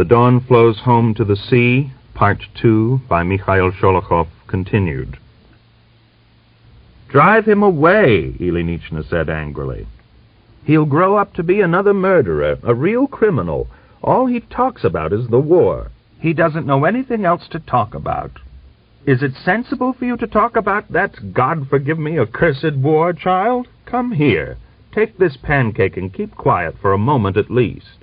The Dawn Flows Home to the Sea, Part 2, by Mikhail Sholokhov, continued. "Drive him away," Ilinichna said angrily. "He'll grow up to be another murderer, a real criminal. All he talks about is the war. He doesn't know anything else to talk about. Is it sensible for you to talk about that, God forgive me, accursed war, child? Come here. Take this pancake and keep quiet for a moment at least."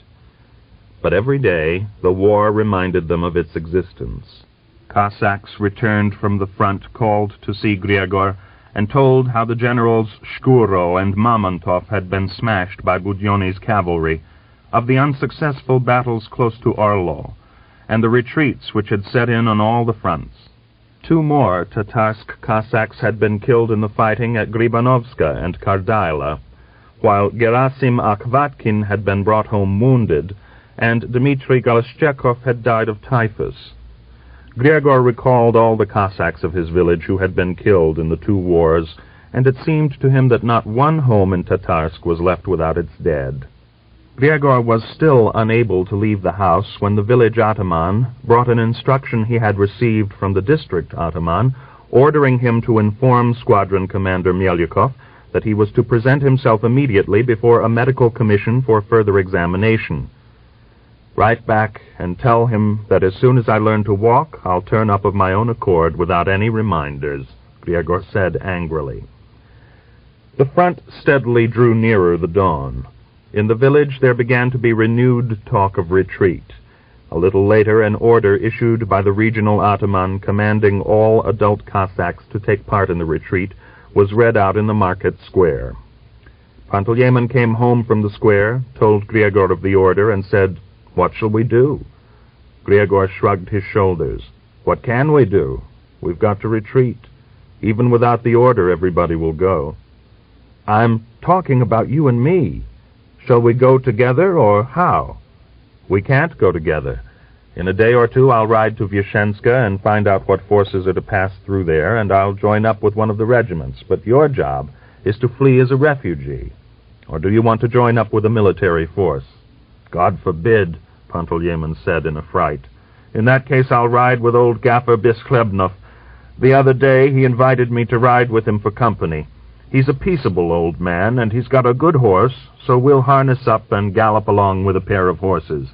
But every day the war reminded them of its existence. Cossacks returned from the front called to see Griegor and told how the generals Shkuro and Mamontov had been smashed by Budyonny's cavalry, of the unsuccessful battles close to Orlo, and the retreats which had set in on all the fronts. 2 more Tatarsk Cossacks had been killed in the fighting at Gribanovska and Kardaila, while Gerasim Akhvatkin had been brought home wounded, and Dmitri Goloshchekov had died of typhus. Griegor recalled all the Cossacks of his village who had been killed in the 2 wars, and it seemed to him that not one home in Tatarsk was left without its dead. Griegor was still unable to leave the house when the village ataman brought an instruction he had received from the district ataman, ordering him to inform Squadron Commander Melyukov that he was to present himself immediately before a medical commission for further examination. "Write back and tell him that as soon as I learn to walk, I'll turn up of my own accord without any reminders," Griegor said angrily. The front steadily drew nearer the dawn. In the village there began to be renewed talk of retreat. A little later an order issued by the regional ataman commanding all adult Cossacks to take part in the retreat was read out in the market square. Panteleimon came home from the square, told Griegor of the order, and said, "What shall we do?" Griegor shrugged his shoulders. "What can we do? We've got to retreat. Even without the order, everybody will go." "I'm talking about you and me. Shall we go together, or how?" "We can't go together. In a day or 2 I'll ride to Vyashenska and find out what forces are to pass through there, and I'll join up with one of the regiments. But your job is to flee as a refugee. Or do you want to join up with a military force?" "God forbid," Panteleimon said in a fright. "In that case I'll ride with old Gaffer Bisklebnov. The other day he invited me to ride with him for company. He's a peaceable old man, and he's got a good horse, so we'll harness up and gallop along with a pair of horses.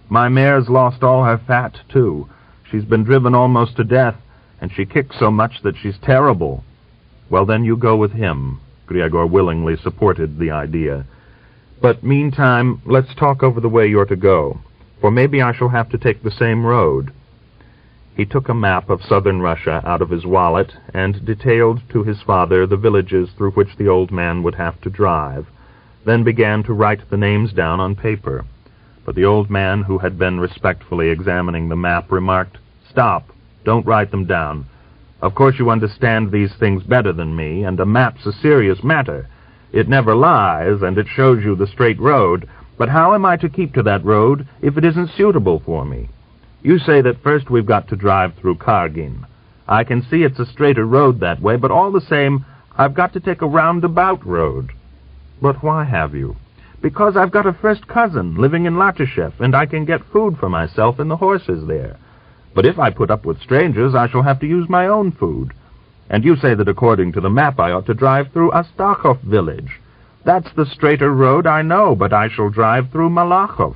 My mare's lost all her fat, too. She's been driven almost to death, and she kicks so much that she's terrible." "Well, then you go with him." Griegor willingly supported the idea. "But meantime, let's talk over the way you're to go, for maybe I shall have to take the same road." He took a map of southern Russia out of his wallet and detailed to his father the villages through which the old man would have to drive, then began to write the names down on paper. But the old man, who had been respectfully examining the map, remarked, "Stop, don't write them down. Of course you understand these things better than me, and a map's a serious matter. It never lies, and it shows you the straight road, but how am I to keep to that road if it isn't suitable for me? You say that first we've got to drive through Kargin. I can see it's a straighter road that way, but all the same, I've got to take a roundabout road." "But why have you?" "Because I've got a first cousin living in Latyshev, and I can get food for myself and the horses there. But if I put up with strangers, I shall have to use my own food. And you say that according to the map I ought to drive through Astakhov village. That's the straighter road, I know, but I shall drive through Malakhov.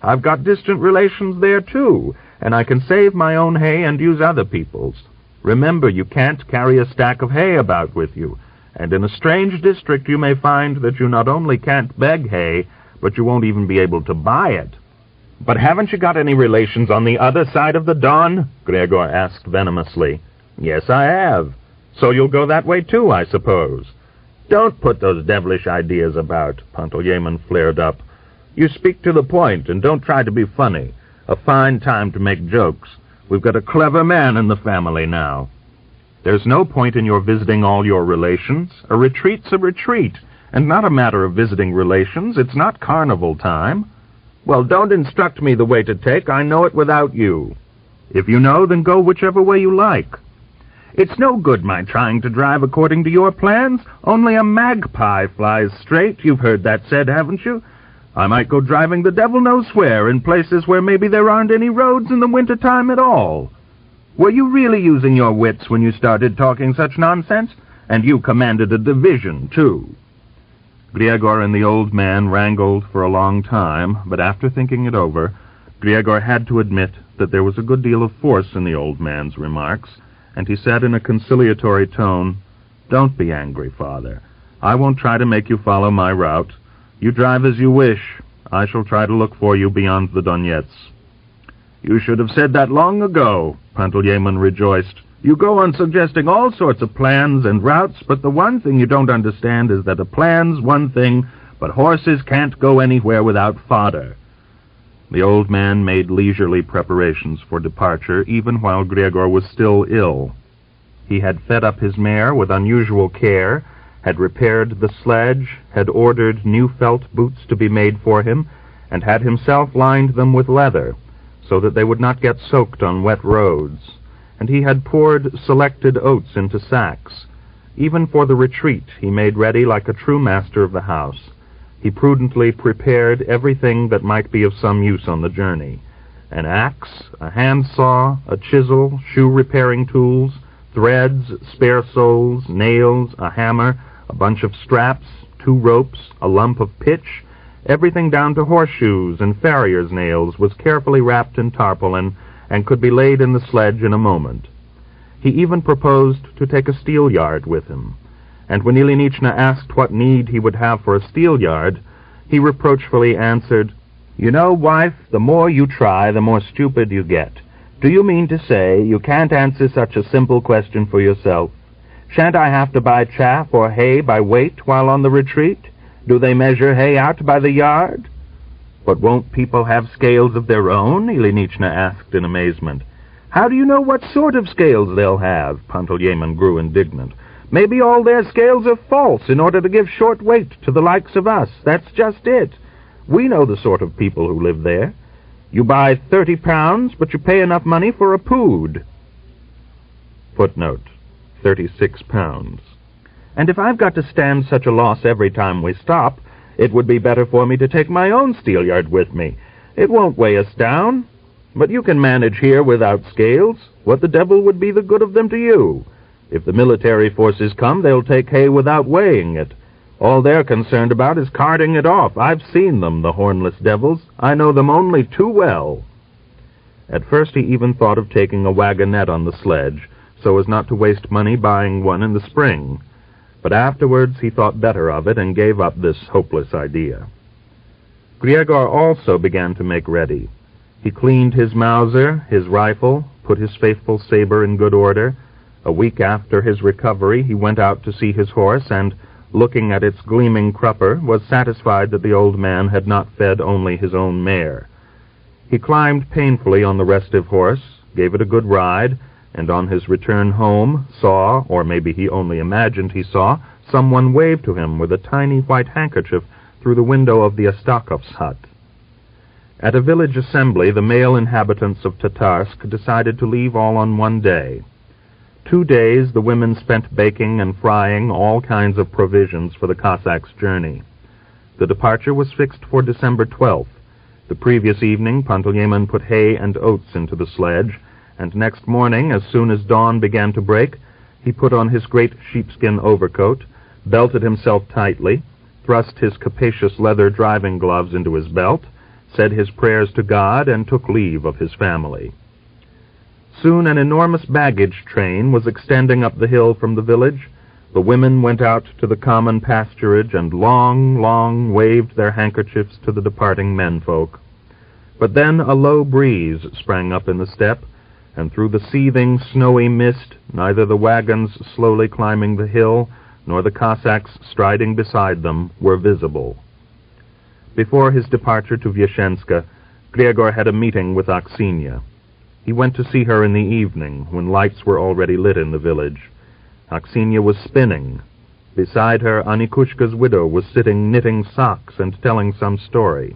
I've got distant relations there, too, and I can save my own hay and use other people's. Remember, you can't carry a stack of hay about with you, and in a strange district you may find that you not only can't beg hay, but you won't even be able to buy it." "But haven't you got any relations on the other side of the Don?" Griegor asked venomously. "Yes, I have. So you'll go that way, too, I suppose." "Don't put those devilish ideas about," Panteleimon flared up. "You speak to the point, and don't try to be funny. A fine time to make jokes. We've got a clever man in the family now." "There's no point in your visiting all your relations. A retreat's a retreat, and not a matter of visiting relations. It's not carnival time." "Well, don't instruct me the way to take. I know it without you." "If you know, then go whichever way you like." "It's no good my trying to drive according to your plans. Only a magpie flies straight. You've heard that said, haven't you? I might go driving the devil knows where, in places where maybe there aren't any roads in the winter-time at all. Were you really using your wits when you started talking such nonsense? And you commanded a division, too." Griegor and the old man wrangled for a long time, but after thinking it over, Griegor had to admit that there was a good deal of force in the old man's remarks, and he said in a conciliatory tone, "Don't be angry, Father. I won't try to make you follow my route. You drive as you wish. I shall try to look for you beyond the Donets." "You should have said that long ago," Panteleimon rejoiced. "You go on suggesting all sorts of plans and routes, but the one thing you don't understand is that a plan's one thing, but horses can't go anywhere without fodder." The old man made leisurely preparations for departure, even while Griegor was still ill. He had fed up his mare with unusual care, had repaired the sledge, had ordered new felt boots to be made for him, and had himself lined them with leather, so that they would not get soaked on wet roads, and he had poured selected oats into sacks. Even for the retreat he made ready like a true master of the house. He prudently prepared everything that might be of some use on the journey: an axe, a handsaw, a chisel, shoe-repairing tools, threads, spare soles, nails, a hammer, a bunch of straps, 2 ropes, a lump of pitch. Everything down to horseshoes and farrier's nails was carefully wrapped in tarpaulin and could be laid in the sledge in a moment. He even proposed to take a steelyard with him, and when Ilinichna asked what need he would have for a steelyard, he reproachfully answered, "You know, wife, the more you try, the more stupid you get. Do you mean to say you can't answer such a simple question for yourself? Shan't I have to buy chaff or hay by weight while on the retreat? Do they measure hay out by the yard?" "But won't people have scales of their own?" Ilinichna asked in amazement. "How do you know what sort of scales they'll have?" Panteleimon grew indignant. "Maybe all their scales are false in order to give short weight to the likes of us. That's just it. We know the sort of people who live there. You buy 30 pounds, but you pay enough money for a pood." Footnote: 36 pounds. "And if I've got to stand such a loss every time we stop, it would be better for me to take my own steelyard with me. It won't weigh us down. But you can manage here without scales. What the devil would be the good of them to you? If the military forces come, they'll take hay without weighing it. All they're concerned about is carting it off. I've seen them, the hornless devils. I know them only too well." At first he even thought of taking a wagonette on the sledge, so as not to waste money buying one in the spring. But afterwards he thought better of it and gave up this hopeless idea. Griegor also began to make ready. He cleaned his Mauser, his rifle, put his faithful saber in good order. A week after his recovery he went out to see his horse, and, looking at its gleaming crupper, was satisfied that the old man had not fed only his own mare. He climbed painfully on the restive horse, gave it a good ride, and on his return home saw, or maybe he only imagined he saw, someone wave to him with a tiny white handkerchief through the window of the Astakov's hut. At a village assembly, the male inhabitants of Tatarsk decided to leave all on one day. 2 days the women spent baking and frying all kinds of provisions for the Cossacks' journey. The departure was fixed for December 12th. The previous evening Panteleimon put hay and oats into the sledge, and next morning, as soon as dawn began to break, he put on his great sheepskin overcoat, belted himself tightly, thrust his capacious leather driving gloves into his belt, said his prayers to God, and took leave of his family. Soon an enormous baggage train was extending up the hill from the village. The women went out to the common pasturage and long waved their handkerchiefs to the departing menfolk. But then a low breeze sprang up in the steppe, and through the seething, snowy mist, neither the wagons slowly climbing the hill, nor the Cossacks striding beside them, were visible. Before his departure to Vyashenska, Griegor had a meeting with Oxinia. He went to see her in the evening, when lights were already lit in the village. Oxinia was spinning. Beside her, Anikushka's widow was sitting knitting socks and telling some story.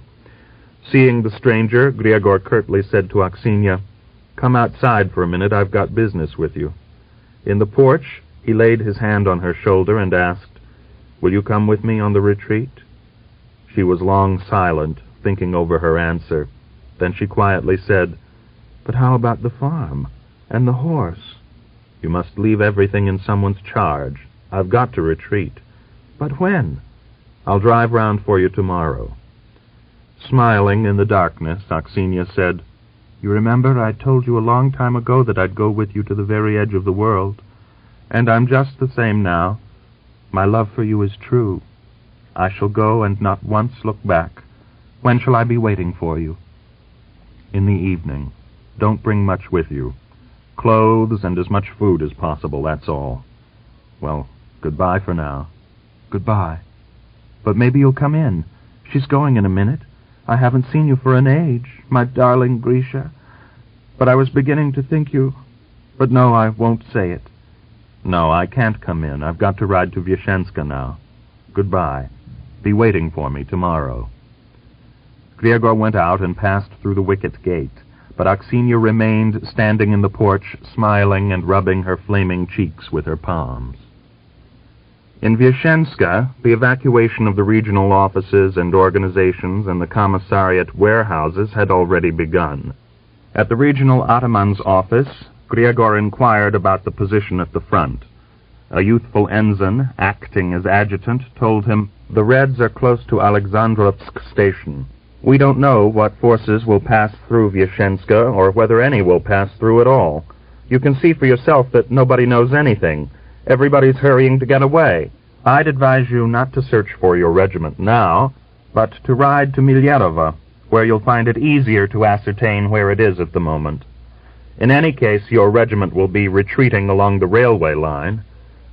Seeing the stranger, Griegor curtly said to Oxinia, "Come outside for a minute, I've got business with you." In the porch, he laid his hand on her shoulder and asked, "Will you come with me on the retreat?" She was long silent, thinking over her answer. Then she quietly said, "But how about the farm? And the horse?" "You must leave everything in someone's charge. I've got to retreat." "But when?" "I'll drive round for you tomorrow." Smiling in the darkness, Oxinia said, "You remember I told you a long time ago that I'd go with you to the very edge of the world. And I'm just the same now. My love for you is true. I shall go and not once look back. When shall I be waiting for you?" "In the evening. Don't bring much with you. Clothes and as much food as possible, that's all." "Well, goodbye for now." "Goodbye. But maybe you'll come in. She's going in a minute. I haven't seen you for an age, my darling Grisha. But I was beginning to think you... But no, I won't say it." "No, I can't come in. I've got to ride to Vyashenska now. Goodbye. Be waiting for me tomorrow." Griegor went out and passed through the wicket gate, but Oxinia remained standing in the porch, smiling and rubbing her flaming cheeks with her palms. In Vyashenska, the evacuation of the regional offices and organizations and the commissariat warehouses had already begun. At the regional ataman's office, Griegor inquired about the position at the front. A youthful ensign, acting as adjutant, told him, "The Reds are close to Alexandrovsk station. We don't know what forces will pass through Vyashenska or whether any will pass through at all. You can see for yourself that nobody knows anything. Everybody's hurrying to get away. I'd advise you not to search for your regiment now, but to ride to Milyarova, where you'll find it easier to ascertain where it is at the moment. In any case, your regiment will be retreating along the railway line.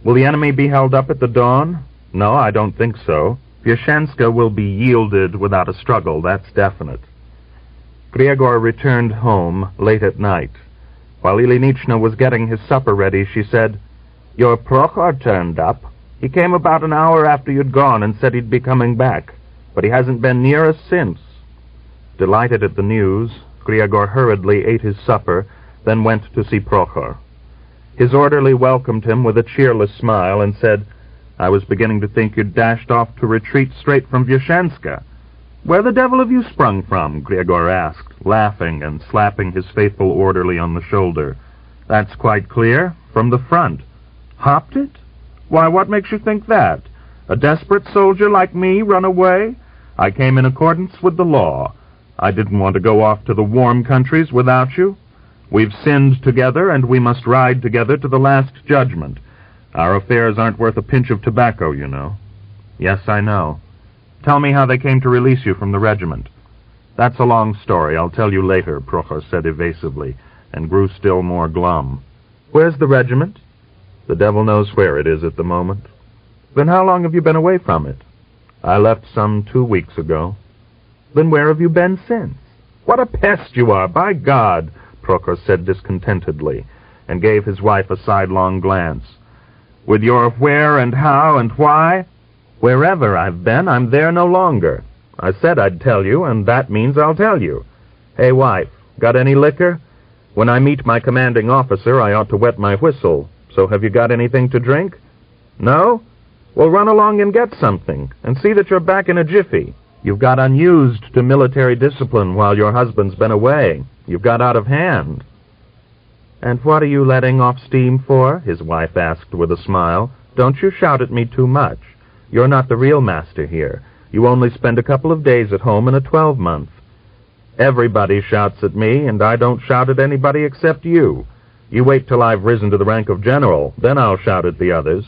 Will the enemy be held up at the dawn? No, I don't think so. Vyashenska will be yielded without a struggle, that's definite." Griegor returned home late at night. While Ilinichna was getting his supper ready, she said, "Your Prokhor turned up. He came about an hour after you'd gone and said he'd be coming back, but he hasn't been near us since." Delighted at the news, Griegor hurriedly ate his supper, then went to see Prokhor. His orderly welcomed him with a cheerless smile and said, "I was beginning to think you'd dashed off to retreat straight from Vyashenska." "Where the devil have you sprung from?" Griegor asked, laughing and slapping his faithful orderly on the shoulder. "That's quite clear. From the front." "Hopped it? Why, what makes you think that? A desperate soldier like me run away? I came in accordance with the law. I didn't want to go off to the warm countries without you. We've sinned together, and we must ride together to the last judgment. Our affairs aren't worth a pinch of tobacco, you know." "Yes, I know. Tell me how they came to release you from the regiment." "That's a long story. I'll tell you later," Prokhor said evasively, and grew still more glum. "Where's the regiment?" "The devil knows where it is at the moment." "Then how long have you been away from it?" "I left some 2 weeks ago." "Then where have you been since?" "What a pest you are, by God!" Prokhor said discontentedly, and gave his wife a sidelong glance. "With your where and how and why? Wherever I've been, I'm there no longer. I said I'd tell you, and that means I'll tell you. Hey, wife, got any liquor? When I meet my commanding officer, I ought to wet my whistle. So have you got anything to drink? No? Well, run along and get something, and see that you're back in a jiffy. You've got unused to military discipline while your husband's been away. You've got out of hand." "And what are you letting off steam for?" his wife asked with a smile. "Don't you shout at me too much. You're not the real master here. You only spend a couple of days at home in a 12-month. Everybody shouts at me, and I don't shout at anybody except you. You wait till I've risen to the rank of general, then I'll shout at the others.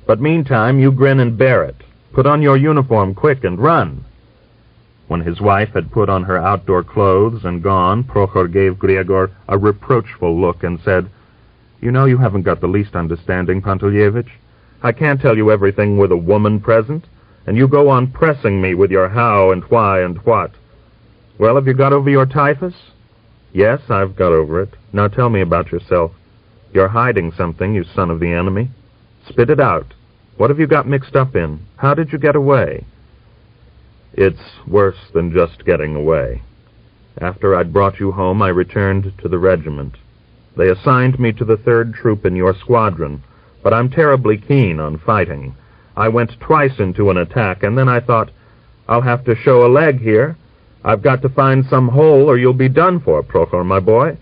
But meantime, you grin and bear it. Put on your uniform quick and run." When his wife had put on her outdoor clothes and gone, Prokhor gave Griegor a reproachful look and said, "You know you haven't got the least understanding, Pantelyevich. I can't tell you everything with a woman present, and you go on pressing me with your how and why and what. Well, have you got over your typhus?" "Yes, I've got over it. Now tell me about yourself. You're hiding something, you son of the enemy. Spit it out. What have you got mixed up in? How did you get away?" "It's worse than just getting away. After I'd brought you home, I returned to the regiment. They assigned me to the 3rd Troop in your squadron, but I'm terribly keen on fighting. I went twice into an attack, and then I thought, I'll have to show a leg here. I've got to find some hole or you'll be done for, Prokhor, my boy."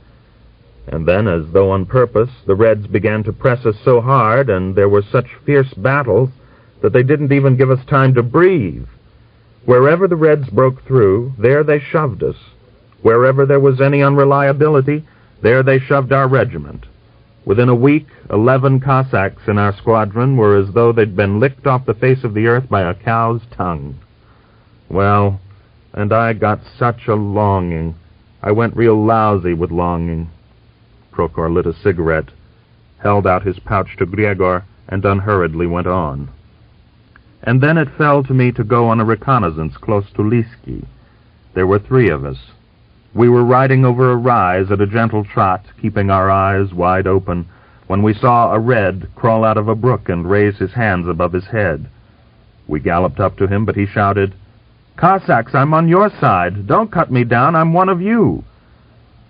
And then, as though on purpose, the Reds began to press us so hard, and there were such fierce battles, that they didn't even give us time to breathe. Wherever the Reds broke through, there they shoved us. Wherever there was any unreliability, there they shoved our regiment. Within a week, 11 Cossacks in our squadron were as though they'd been licked off the face of the earth by a cow's tongue. Well, and I got such a longing. I went real lousy with longing. Prokhor lit a cigarette, held out his pouch to Griegor, and unhurriedly went on. And then it fell to me to go on a reconnaissance close to Lisky. There were 3 of us. We were riding over a rise at a gentle trot, keeping our eyes wide open, when we saw a Red crawl out of a brook and raise his hands above his head. We galloped up to him, but he shouted, "Cossacks, I'm on your side. Don't cut me down. I'm one of you."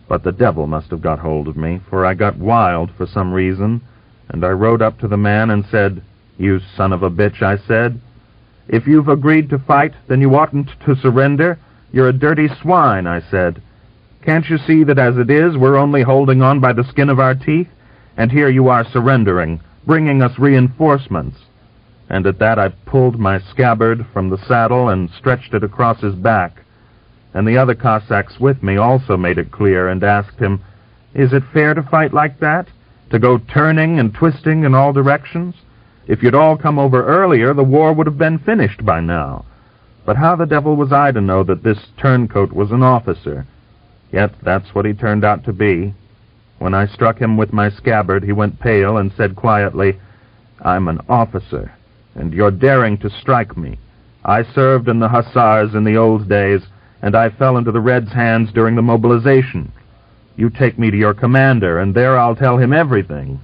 But the devil must have got hold of me, for I got wild for some reason, and I rode up to the man and said, "You son of a bitch," I said. "If you've agreed to fight, then you oughtn't to surrender. You're a dirty swine," I said. "Can't you see that as it is, we're only holding on by the skin of our teeth? And here you are surrendering, bringing us reinforcements." And at that I pulled my scabbard from the saddle and stretched it across his back. And the other Cossacks with me also made it clear and asked him, "Is it fair to fight like that? To go turning and twisting in all directions? If you'd all come over earlier, the war would have been finished by now." But how the devil was I to know that this turncoat was an officer? Yet that's what he turned out to be. When I struck him with my scabbard, he went pale and said quietly, "I'm an officer, and you're daring to strike me. I served in the Hussars in the old days, and I fell into the Reds' hands during the mobilization. You take me to your commander, and there I'll tell him everything."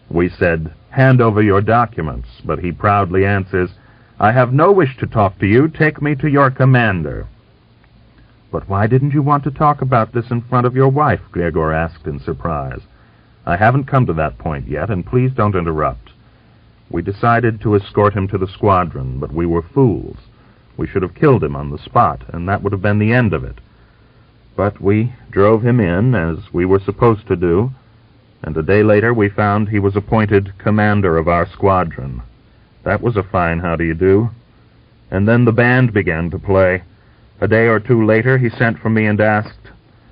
We said, "Hand over your documents," but he proudly answers, "I have no wish to talk to you. Take me to your commander." "But why didn't you want to talk about this in front of your wife?" Griegor asked in surprise. "I haven't come to that point yet, and please don't interrupt." We decided to escort him to the squadron, but we were fools. We should have killed him on the spot, and that would have been the end of it. But we drove him in, as we were supposed to do, and a day later we found he was appointed commander of our squadron. That was a fine how-do-you-do. And then the band began to play. A day or 2 later he sent for me and asked,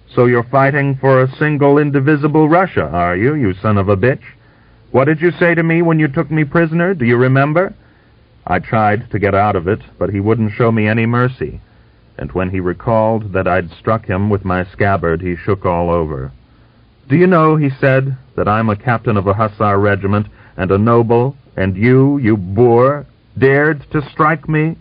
"So you're fighting for a single, indivisible Russia, are you, you son of a bitch? What did you say to me when you took me prisoner? Do you remember?" I tried to get out of it, but he wouldn't show me any mercy, and when he recalled that I'd struck him with my scabbard, he shook all over. "Do you know," he said, "that I'm a captain of a hussar regiment, and a noble, and you boor, dared to strike me?"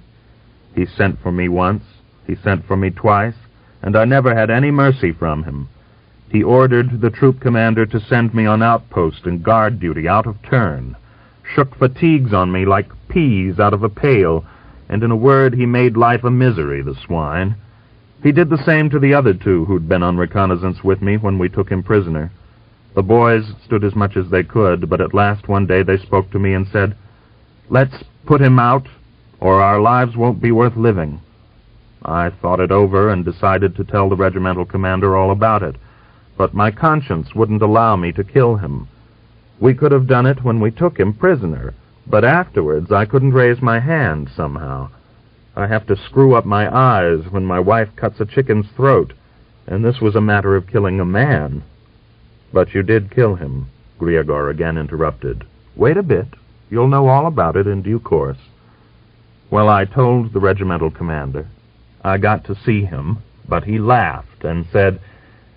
He sent for me once, he sent for me twice, and I never had any mercy from him. He ordered the troop commander to send me on outpost and guard duty out of turn, shook fatigues on me like peas out of a pail, and in a word, he made life a misery, the swine. He did the same to the other 2 who'd been on reconnaissance with me when we took him prisoner. The boys stood as much as they could, but at last one day they spoke to me and said, "Let's put him out, or our lives won't be worth living." I thought it over and decided to tell the regimental commander all about it, but my conscience wouldn't allow me to kill him. We could have done it when we took him prisoner, but afterwards I couldn't raise my hand somehow. I have to screw up my eyes when my wife cuts a chicken's throat, and this was a matter of killing a man. "But you did kill him," Griegor again interrupted. "Wait a bit. You'll know all about it in due course." Well, I told the regimental commander. I got to see him, but he laughed and said,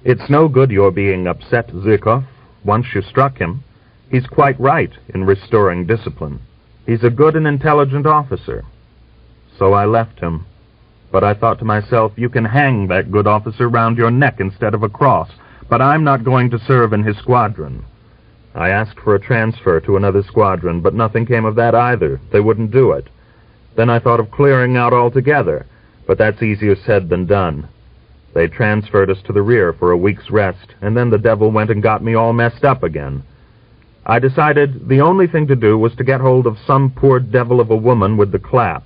"It's no good your being upset, Zhukov. Once you struck him. He's quite right in restoring discipline. He's a good and intelligent officer." So I left him. But I thought to myself, you can hang that good officer round your neck instead of a cross, but I'm not going to serve in his squadron. I asked for a transfer to another squadron, but nothing came of that either. They wouldn't do it. Then I thought of clearing out altogether, but that's easier said than done. They transferred us to the rear for a week's rest, and then the devil went and got me all messed up again. I decided the only thing to do was to get hold of some poor devil of a woman with the clap.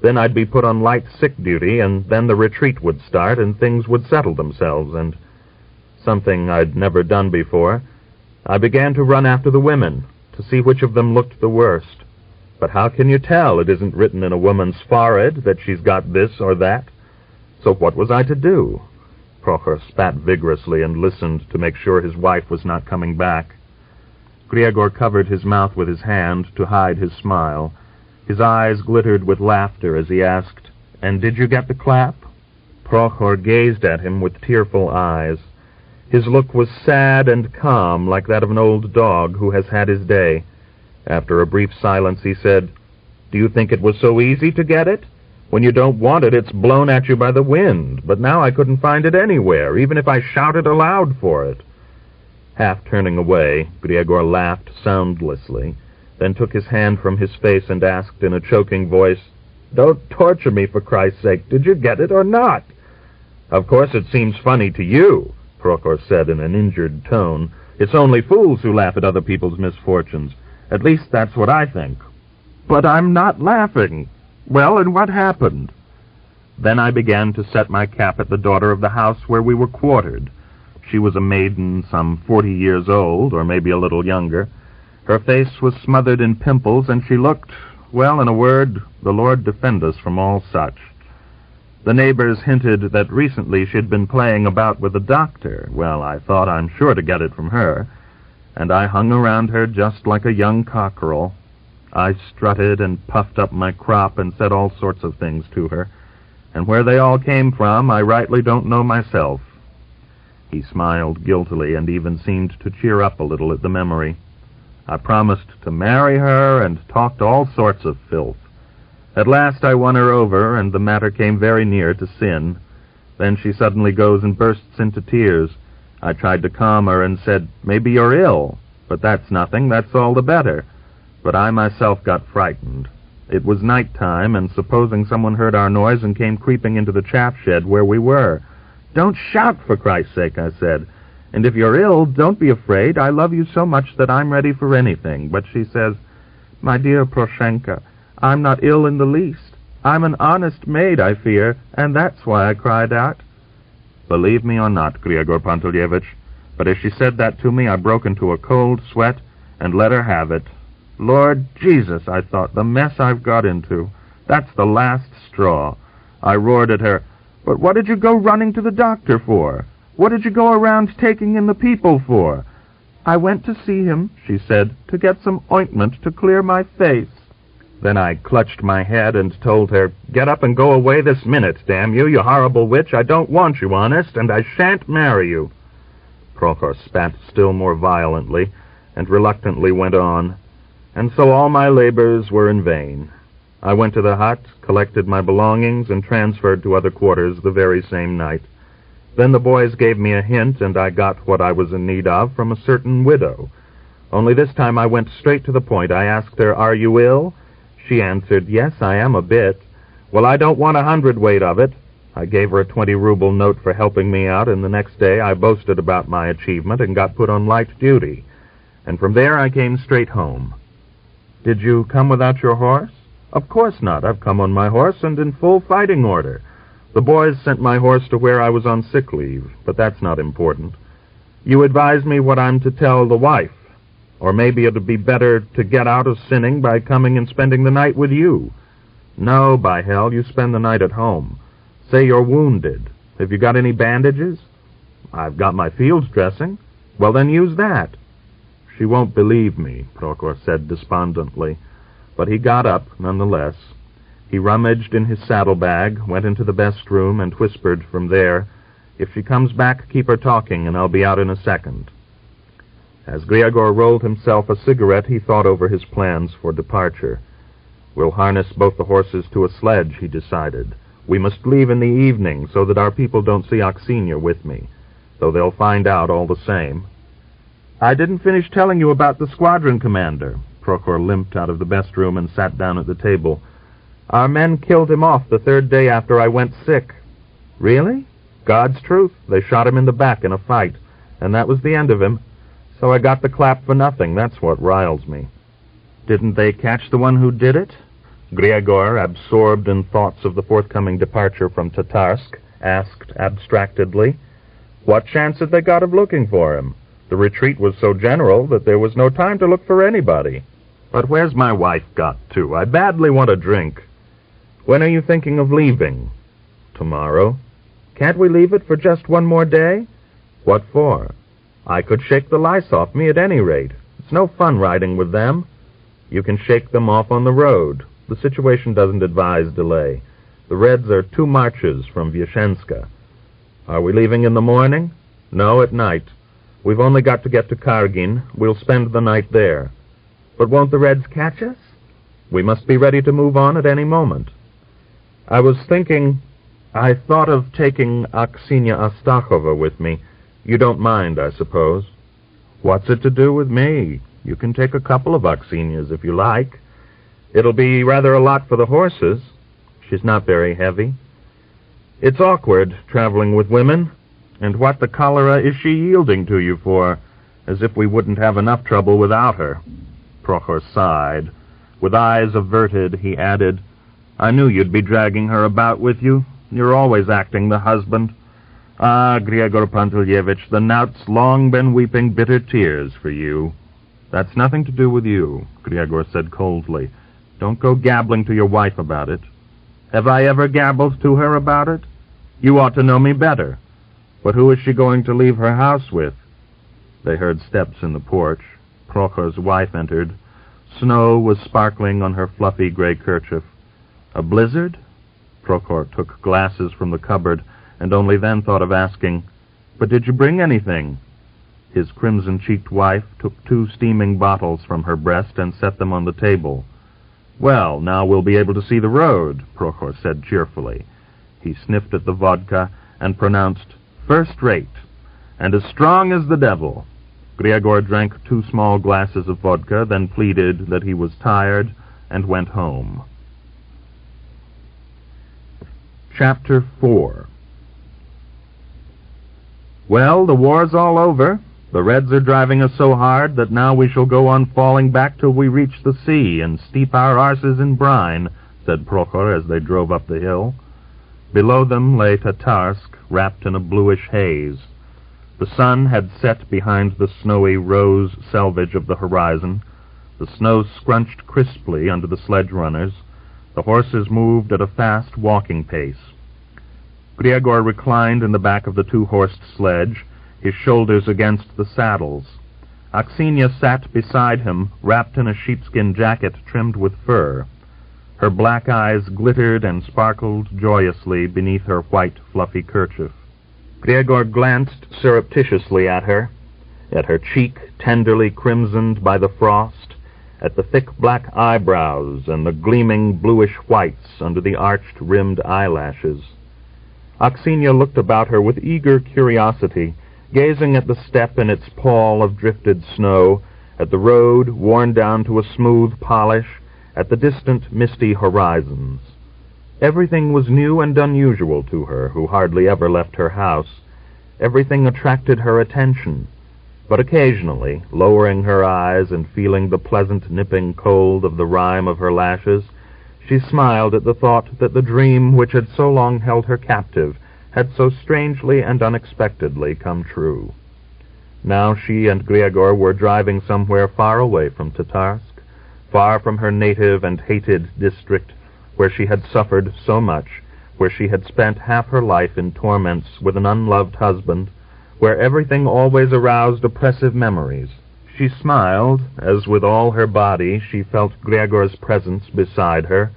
Then I'd be put on light sick duty, and then the retreat would start, and things would settle themselves, and something I'd never done before. I began to run after the women, to see which of them looked the worst. But how can you tell? It isn't written in a woman's forehead that she's got this or that. So what was I to do? Prokhor spat vigorously and listened to make sure his wife was not coming back. Griegor covered his mouth with his hand to hide his smile. His eyes glittered with laughter as he asked, "And did you get the clap?" Prokhor gazed at him with tearful eyes. His look was sad and calm, like that of an old dog who has had his day. After a brief silence he said, "Do you think it was so easy to get it? When you don't want it, it's blown at you by the wind, but now I couldn't find it anywhere, even if I shouted aloud for it." Half turning away, Griegor laughed soundlessly, then took his hand from his face and asked in a choking voice, "Don't torture me, for Christ's sake. Did you get it or not?" "Of course it seems funny to you," Prokhor said in an injured tone. "It's only fools who laugh at other people's misfortunes. At least that's what I think." "But I'm not laughing. Well, and what happened?" Then I began to set my cap at the daughter of the house where we were quartered. She was a maiden some 40 years old, or maybe a little younger. Her face was smothered in pimples, and she looked, well, in a word, the Lord defend us from all such. The neighbors hinted that recently she'd been playing about with a doctor. Well, I thought I'm sure to get it from her, and I hung around her just like a young cockerel. I strutted and puffed up my crop and said all sorts of things to her, and where they all came from I rightly don't know myself. He smiled guiltily and even seemed to cheer up a little at the memory. I promised to marry her and talked all sorts of filth. At last I won her over, and the matter came very near to sin. Then she suddenly goes and bursts into tears. I tried to calm her and said, "Maybe you're ill, but that's nothing, that's all the better." But I myself got frightened. It was night time, and supposing someone heard our noise and came creeping into the chaff shed where we were. "Don't shout, for Christ's sake," I said. "And if you're ill, don't be afraid. I love you so much that I'm ready for anything." But she says, "My dear Vyashenska, I'm not ill in the least. I'm an honest maid, I fear, and that's why I cried out." Believe me or not, Griegor Pantelyevich, but as she said that to me, I broke into a cold sweat and let her have it. Lord Jesus, I thought, the mess I've got into. That's the last straw. I roared at her, "But what did you go running to the doctor for? What did you go around taking in the people for?" "I went to see him," she said, "to get some ointment to clear my face." Then I clutched my head and told her, "Get up and go away this minute, damn you, you horrible witch. I don't want you, honest, and I shan't marry you." Prokhor spat still more violently and reluctantly went on. And so all my labors were in vain. I went to the hut, collected my belongings, and transferred to other quarters the very same night. Then the boys gave me a hint, and I got what I was in need of from a certain widow. Only this time I went straight to the point. I asked her, "Are you ill?" She answered, "Yes, I am a bit." "Well, I don't want 1 hundredweight of it." I gave her a 20-ruble note for helping me out, and the next day I boasted about my achievement and got put on light duty. And from there I came straight home. "Did you come without your horse?" "Of course not. I've come on my horse and in full fighting order. The boys sent my horse to where I was on sick leave, but that's not important. You advise me what I'm to tell the wife. Or maybe it'd be better to get out of sinning by coming and spending the night with you." "No, by hell, you spend the night at home. Say you're wounded. Have you got any bandages?" "I've got my field dressing." "Well, then use that." "She won't believe me," Prokhor said despondently. But he got up, nonetheless. He rummaged in his saddlebag, went into the best room, and whispered from there, "If she comes back, keep her talking, and I'll be out in a second." As Griegor rolled himself a cigarette, he thought over his plans for departure. "We'll harness both the horses to a sledge," he decided. "We must leave in the evening so that our people don't see Oxinia with me, though they'll find out all the same." "I didn't finish telling you about the squadron commander." Prokhor limped out of the best room and sat down at the table. "Our men killed him off the 3rd day after I went sick." "Really?" "God's truth. They shot him in the back in a fight, and that was the end of him. So I got the clap for nothing. That's what riles me." "Didn't they catch the one who did it?" Griegor, absorbed in thoughts of the forthcoming departure from Tatarsk, asked abstractedly, "What chance had they got of looking for him? The retreat was so general that there was no time to look for anybody." "But where's my wife got to? I badly want a drink." "When are you thinking of leaving?" "Tomorrow." "Can't we leave it for just one more day?" "What for?" "I could shake the lice off me at any rate. It's no fun riding with them." "You can shake them off on the road. The situation doesn't advise delay. The Reds are 2 marches from Vyashenska." "Are we leaving in the morning?" "No, at night. We've only got to get to Kargin. We'll spend the night there." "But won't the Reds catch us?" "We must be ready to move on at any moment." I thought of taking Oxinia Astakhova with me. You don't mind, I suppose?" "What's it to do with me? You can take a couple of Oxinias if you like." "It'll be rather a lot for the horses." "She's not very heavy." "It's awkward, traveling with women. And what the cholera is she yielding to you for? As if we wouldn't have enough trouble without her." Prokhor sighed. With eyes averted, he added, "I knew you'd be dragging her about with you. You're always acting the husband. Ah, Griegor Pantelyevich, the knout's long been weeping bitter tears for you." "That's nothing to do with you," Griegor said coldly. "Don't go gabbling to your wife about it." "Have I ever gabbled to her about it?" "You ought to know me better." "But who is she going to leave her house with?" They heard steps in the porch. Prokhor's wife entered. Snow was sparkling on her fluffy gray kerchief. "A blizzard?" Prokhor took glasses from the cupboard, and only then thought of asking, "But did you bring anything?" His crimson-cheeked wife took 2 steaming bottles from her breast and set them on the table. "Well, now we'll be able to see the road," Prokhor said cheerfully. He sniffed at the vodka and pronounced, "First rate, and as strong as the devil." Griegor drank 2 small glasses of vodka, then pleaded that he was tired and went home. Chapter 4. "Well, the war's all over. The Reds are driving us so hard that now we shall go on falling back till we reach the sea and steep our arses in brine," said Prokhor as they drove up the hill. Below them lay Tatarsk, wrapped in a bluish haze. The sun had set behind the snowy rose selvage of the horizon. The snow scrunched crisply under the sledge-runners. The horses moved at a fast walking pace. Griegor reclined in the back of the 2-horsed sledge, his shoulders against the saddles. Oxinia sat beside him, wrapped in a sheepskin jacket trimmed with fur. Her black eyes glittered and sparkled joyously beneath her white, fluffy kerchief. Griegor glanced surreptitiously at her cheek tenderly crimsoned by the frost, at the thick black eyebrows and the gleaming bluish whites under the arched-rimmed eyelashes. Oxinia looked about her with eager curiosity, gazing at the steppe in its pall of drifted snow, at the road worn down to a smooth polish, at the distant misty horizons. Everything was new and unusual to her, who hardly ever left her house. Everything attracted her attention. But occasionally, lowering her eyes and feeling the pleasant nipping cold of the rime of her lashes, she smiled at the thought that the dream which had so long held her captive had so strangely and unexpectedly come true. Now she and Griegor were driving somewhere far away from Tatarsk, far from her native and hated district, where she had suffered so much, where she had spent half her life in torments with an unloved husband, where everything always aroused oppressive memories. She smiled, as with all her body she felt Griegor's presence beside her,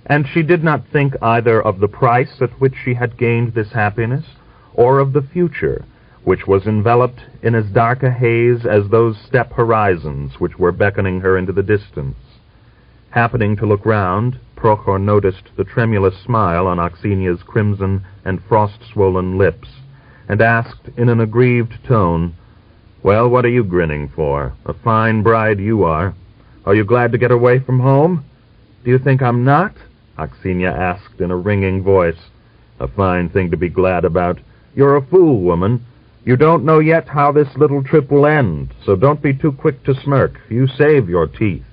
and she did not think either of the price at which she had gained this happiness, or of the future, which was enveloped in as dark a haze as those steppe horizons which were beckoning her into the distance. Happening to look round, Prokhor noticed the tremulous smile on Oxinia's crimson and frost-swollen lips, and asked in an aggrieved tone, "Well, what are you grinning for? A fine bride you are. Are you glad to get away from home?" "Do you think I'm not?" Oxinia asked in a ringing voice. "A fine thing to be glad about. You're a fool, woman. You don't know yet how this little trip will end, so don't be too quick to smirk. You save your teeth."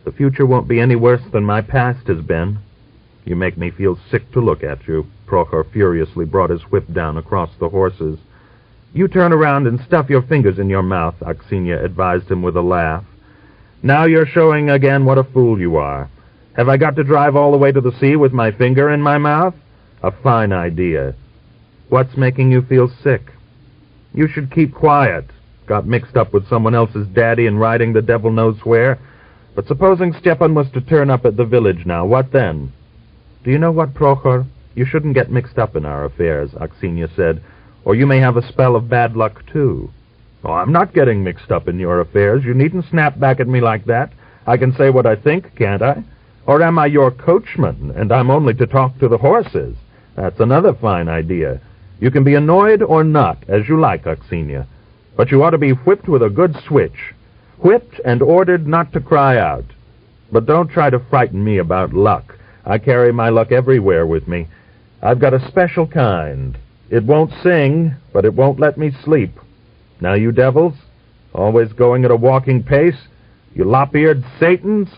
The future won't be any worse than my past has been. You make me feel sick to look at you. Prokhor furiously brought his whip down across the horses. You turn around and stuff your fingers in your mouth, Oxinia advised him with a laugh. Now you're showing again what a fool you are. Have I got to drive all the way to the sea with my finger in my mouth? A fine idea. What's making you feel sick? You should keep quiet. Got mixed up with someone else's daddy and riding the devil knows where. But supposing Stepan was to turn up at the village now, what then? Do you know what, Prokhor? You shouldn't get mixed up in our affairs, Oxinia said, or you may have a spell of bad luck, too. Oh, I'm not getting mixed up in your affairs. You needn't snap back at me like that. I can say what I think, can't I? Or am I your coachman, and I'm only to talk to the horses? That's another fine idea. You can be annoyed or not, as you like, Oxinia. But you ought to be whipped with a good switch. Whipped and ordered not to cry out. But don't try to frighten me about luck. I carry my luck everywhere with me. I've got a special kind. It won't sing, but it won't let me sleep. Now, you devils, always going at a walking pace, you lop-eared Satans?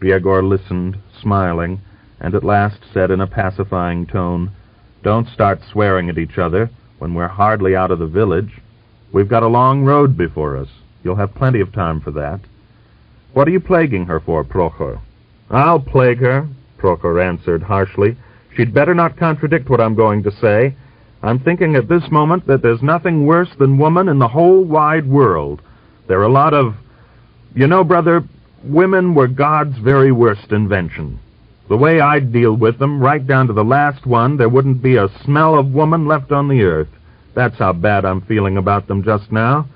Griegor listened, smiling, and at last said in a pacifying tone, Don't start swearing at each other when we're hardly out of the village. We've got a long road before us. You'll have plenty of time for that. What are you plaguing her for, Prokhor? I'll plague her, Prokhor answered harshly. She'd better not contradict what I'm going to say. I'm thinking at this moment that there's nothing worse than woman in the whole wide world. There are a lot of... You know, brother, women were God's very worst invention. The way I'd deal with them, right down to the last one, there wouldn't be a smell of woman left on the earth. That's how bad I'm feeling about them just now.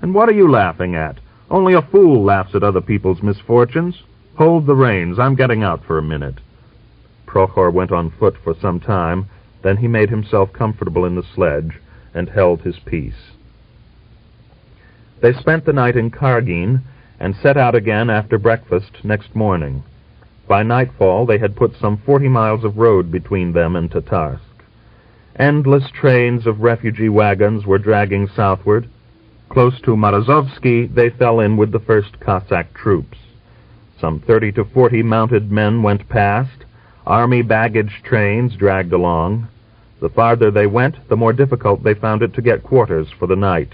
And what are you laughing at? Only a fool laughs at other people's misfortunes. Hold the reins. I'm getting out for a minute. Prokhor went on foot for some time. Then he made himself comfortable in the sledge and held his peace. They spent the night in Kargin and set out again after breakfast next morning. By nightfall they had put some 40 miles of road between them and Tatarsk. Endless trains of refugee wagons were dragging southward. Close to Morozovsky they fell in with the first Cossack troops. Some 30 to 40 mounted men went past. Army baggage trains dragged along. The farther they went, the more difficult they found it to get quarters for the night.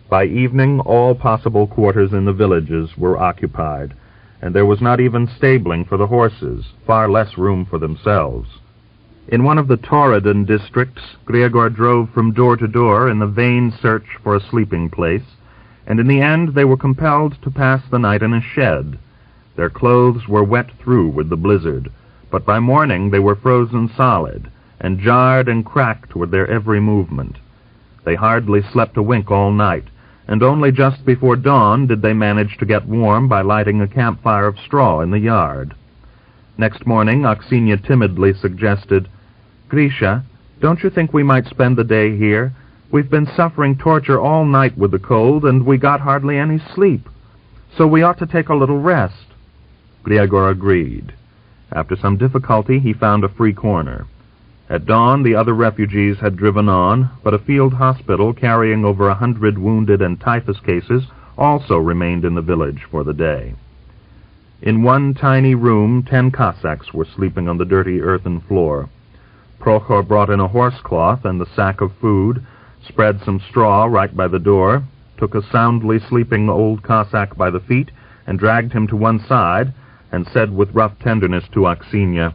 By evening, all possible quarters in the villages were occupied, and there was not even stabling for the horses, far less room for themselves. In one of the Tauridan districts, Griegor drove from door to door in the vain search for a sleeping place, and in the end they were compelled to pass the night in a shed. Their clothes were wet through with the blizzard, but by morning they were frozen solid, and jarred and cracked with their every movement. They hardly slept a wink all night, and only just before dawn did they manage to get warm by lighting a campfire of straw in the yard. Next morning, Oxinia timidly suggested, Grisha, don't you think we might spend the day here? We've been suffering torture all night with the cold, and we got hardly any sleep. So we ought to take a little rest. Griegor agreed. After some difficulty, he found a free corner. At dawn, the other refugees had driven on, but a field hospital carrying over 100 wounded and typhus cases also remained in the village for the day. In one tiny room, 10 Cossacks were sleeping on the dirty earthen floor. Prokhor brought in a horsecloth and the sack of food, spread some straw right by the door, took a soundly sleeping old Cossack by the feet, and dragged him to one side, and said with rough tenderness to Oxinia,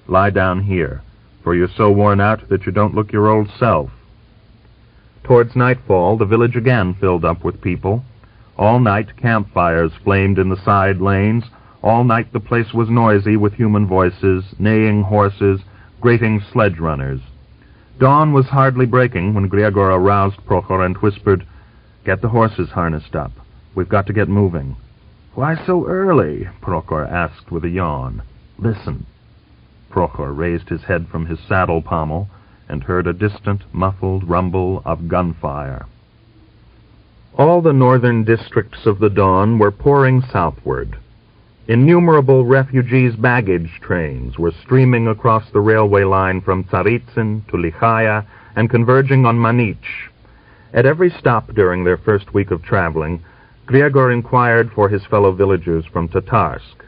Lie down here, for you're so worn out that you don't look your old self. Towards nightfall, the village again filled up with people. All night campfires flamed in the side lanes. All night the place was noisy with human voices, neighing horses, grating sledge-runners. Dawn was hardly breaking when Griegor aroused Prokhor and whispered, Get the horses harnessed up. We've got to get moving. Why so early? Prokhor asked with a yawn. Listen. Prokhor raised his head from his saddle pommel and heard a distant, muffled rumble of gunfire. All the northern districts of the Don were pouring southward. Innumerable refugees' baggage trains were streaming across the railway line from Tsaritsyn to Lichaya and converging on Manich. At every stop during their first week of traveling, Griegor inquired for his fellow villagers from Tatarsk,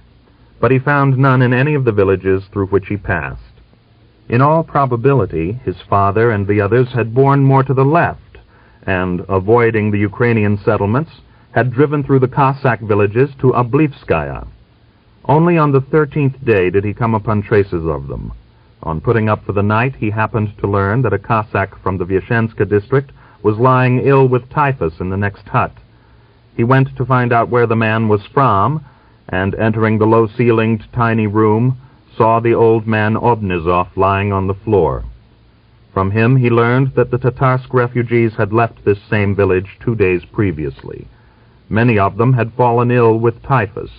but he found none in any of the villages through which he passed. In all probability, his father and the others had borne more to the left, and, avoiding the Ukrainian settlements, had driven through the Cossack villages to Oblivskaya. Only on the 13th day did he come upon traces of them. On putting up for the night, he happened to learn that a Cossack from the Vyashenska district was lying ill with typhus in the next hut. He went to find out where the man was from, and entering the low-ceilinged tiny room, saw the old man Obnizov lying on the floor. From him he learned that the Tatarsk refugees had left this same village 2 days previously. Many of them had fallen ill with typhus.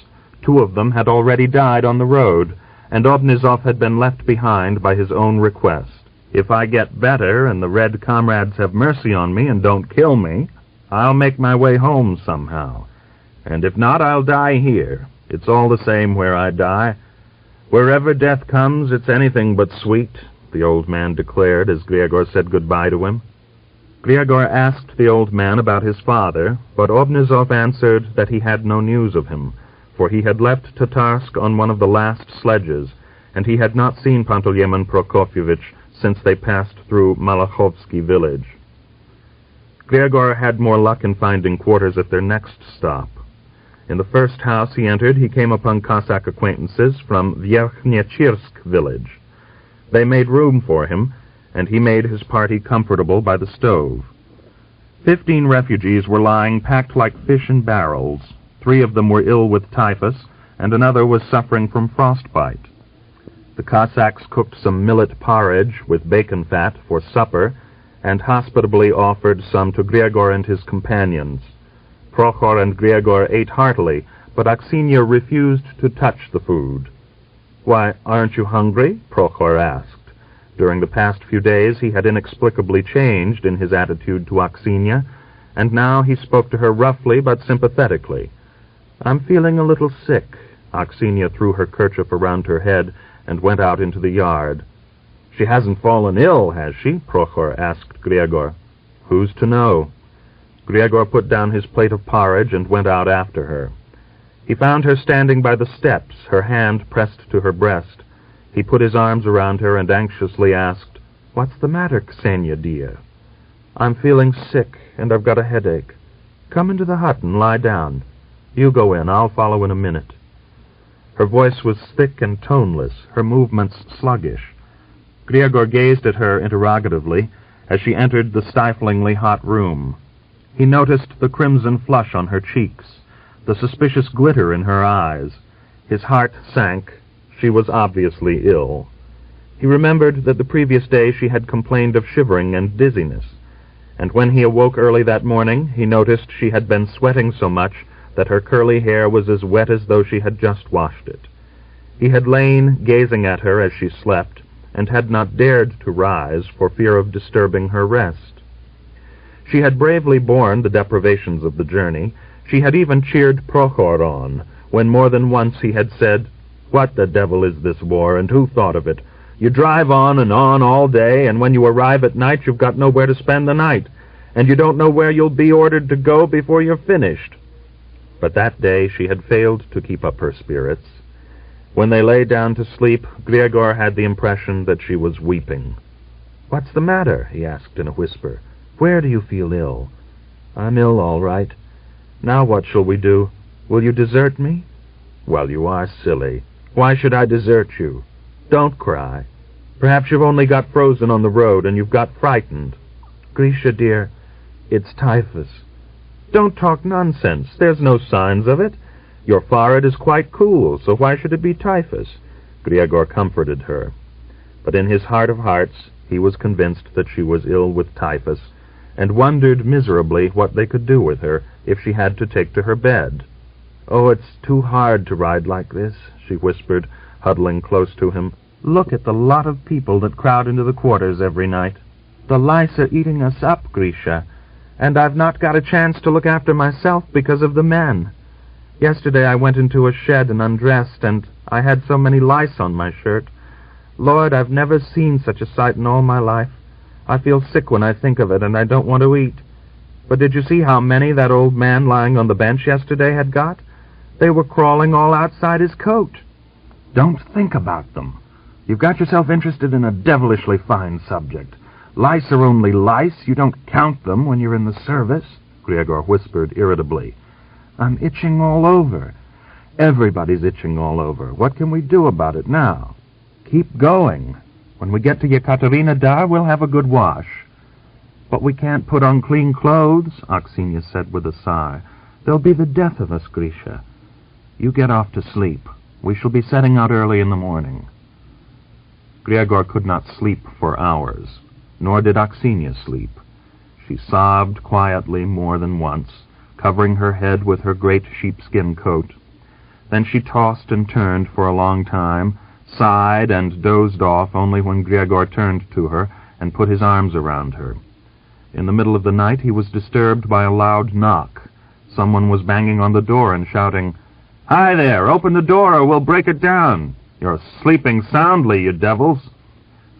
2 of them had already died on the road, and Obnizov had been left behind by his own request. If I get better and the Red comrades have mercy on me and don't kill me, I'll make my way home somehow. And if not, I'll die here. It's all the same where I die. Wherever death comes, it's anything but sweet, the old man declared as Griegor said goodbye to him. Griegor asked the old man about his father, but Obnizov answered that he had no news of him, for he had left Tatarsk on one of the last sledges, and he had not seen Panteleimon Prokofyevich since they passed through Malachovsky village. Griegor had more luck in finding quarters at their next stop. In the first house he entered, he came upon Cossack acquaintances from Vyashenska village. They made room for him, and he made his party comfortable by the stove. 15 refugees were lying packed like fish in barrels. 3 of them were ill with typhus, and another was suffering from frostbite. The Cossacks cooked some millet porridge with bacon fat for supper, and hospitably offered some to Griegor and his companions. Prokhor and Griegor ate heartily, but Oxinia refused to touch the food. "Why, aren't you hungry?" Prokhor asked. During the past few days he had inexplicably changed in his attitude to Oxinia, and now he spoke to her roughly but sympathetically. "I'm feeling a little sick." Oxinia threw her kerchief around her head and went out into the yard. "She hasn't fallen ill, has she?" Prokhor asked Griegor. "Who's to know?" Griegor put down his plate of porridge and went out after her. He found her standing by the steps, her hand pressed to her breast. He put his arms around her and anxiously asked, "What's the matter, Ksenia, dear?" "I'm feeling sick, and I've got a headache. Come into the hut and lie down. You go in, I'll follow in a minute." Her voice was thick and toneless, her movements sluggish. Griegor gazed at her interrogatively as she entered the stiflingly hot room. He noticed the crimson flush on her cheeks, the suspicious glitter in her eyes. His heart sank. She was obviously ill. He remembered that the previous day she had complained of shivering and dizziness, and when he awoke early that morning, he noticed she had been sweating so much that her curly hair was as wet as though she had just washed it. He had lain gazing at her as she slept, and had not dared to rise for fear of disturbing her rest. She had bravely borne the deprivations of the journey. She had even cheered Prokhor on, when more than once he had said, "What the devil is this war, and who thought of it? You drive on and on all day, and when you arrive at night you've got nowhere to spend the night, and you don't know where you'll be ordered to go before you're finished." But that day she had failed to keep up her spirits. When they lay down to sleep, Griegor had the impression that she was weeping. "What's the matter?" he asked in a whisper. "Where do you feel ill?" "I'm ill, all right. Now what shall we do? Will you desert me?" "Well, you are silly. Why should I desert you? Don't cry. Perhaps you've only got frozen on the road and you've got frightened." "Grisha, dear, it's typhus." "Don't talk nonsense. There's no signs of it. Your forehead is quite cool, so why should it be typhus?" Griegor comforted her. But in his heart of hearts, he was convinced that she was ill with typhus, and wondered miserably what they could do with her if she had to take to her bed. "Oh, it's too hard to ride like this," she whispered, huddling close to him. "Look at the lot of people that crowd into the quarters every night. The lice are eating us up, Grisha, and I've not got a chance to look after myself because of the men. Yesterday I went into a shed and undressed, and I had so many lice on my shirt. Lord, I've never seen such a sight in all my life. I feel sick when I think of it, and I don't want to eat. But did you see how many that old man lying on the bench yesterday had got? They were crawling all outside his coat. Don't think about them. You've got yourself interested in a devilishly fine subject. Lice are only lice. You don't count them when you're in the service, Griegor whispered irritably. I'm itching all over. Everybody's itching all over. What can we do about it now? Keep going. When we get to Yekaterina Dar, we'll have a good wash. But we can't put on clean clothes, Oxinia said with a sigh. There'll be the death of us, Grisha. You get off to sleep. We shall be setting out early in the morning. Griegor could not sleep for hours, nor did Oxinia sleep. She sobbed quietly more than once, covering her head with her great sheepskin coat. Then she tossed and turned for a long time, sighed and dozed off only when Griegor turned to her and put his arms around her. In the middle of the night he was disturbed by a loud knock. Someone was banging on the door and shouting, "Hi there, open the door or we'll break it down. You're sleeping soundly, you devils."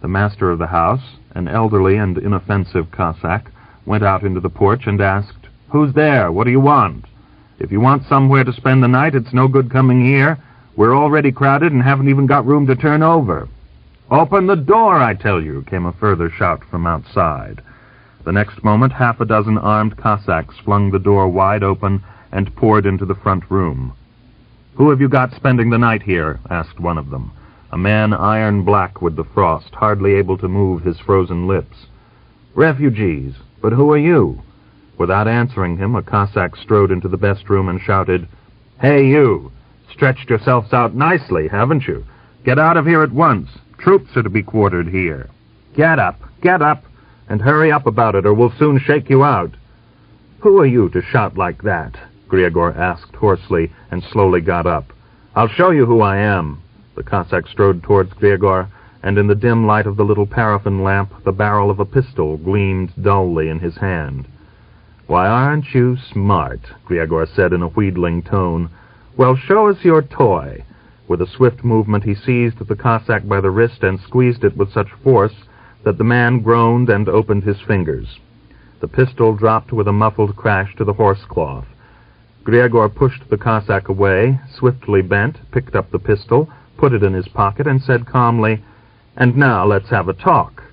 The master of the house, an elderly and inoffensive Cossack, went out into the porch and asked, "Who's there? What do you want? If you want somewhere to spend the night, it's no good coming here. We're already crowded and haven't even got room to turn over." "Open the door, I tell you," came a further shout from outside. The next moment, half a dozen armed Cossacks flung the door wide open and poured into the front room. "Who have you got spending the night here?" asked one of them, a man iron-black with the frost, hardly able to move his frozen lips. "Refugees. But who are you?" Without answering him, a Cossack strode into the best room and shouted, "Hey, you! Stretched yourselves out nicely, haven't you? Get out of here at once. Troops are to be quartered here. Get up, and hurry up about it, or we'll soon shake you out." "Who are you to shout like that?" Griegor asked hoarsely, and slowly got up. "I'll show you who I am." The Cossack strode towards Griegor, and in the dim light of the little paraffin lamp, the barrel of a pistol gleamed dully in his hand. "Why, aren't you smart?" Griegor said in a wheedling tone. "Well, show us your toy." With a swift movement he seized the Cossack by the wrist and squeezed it with such force that the man groaned and opened his fingers. The pistol dropped with a muffled crash to the horsecloth. Griegor pushed the Cossack away, swiftly bent, picked up the pistol, put it in his pocket, and said calmly, "And now let's have a talk."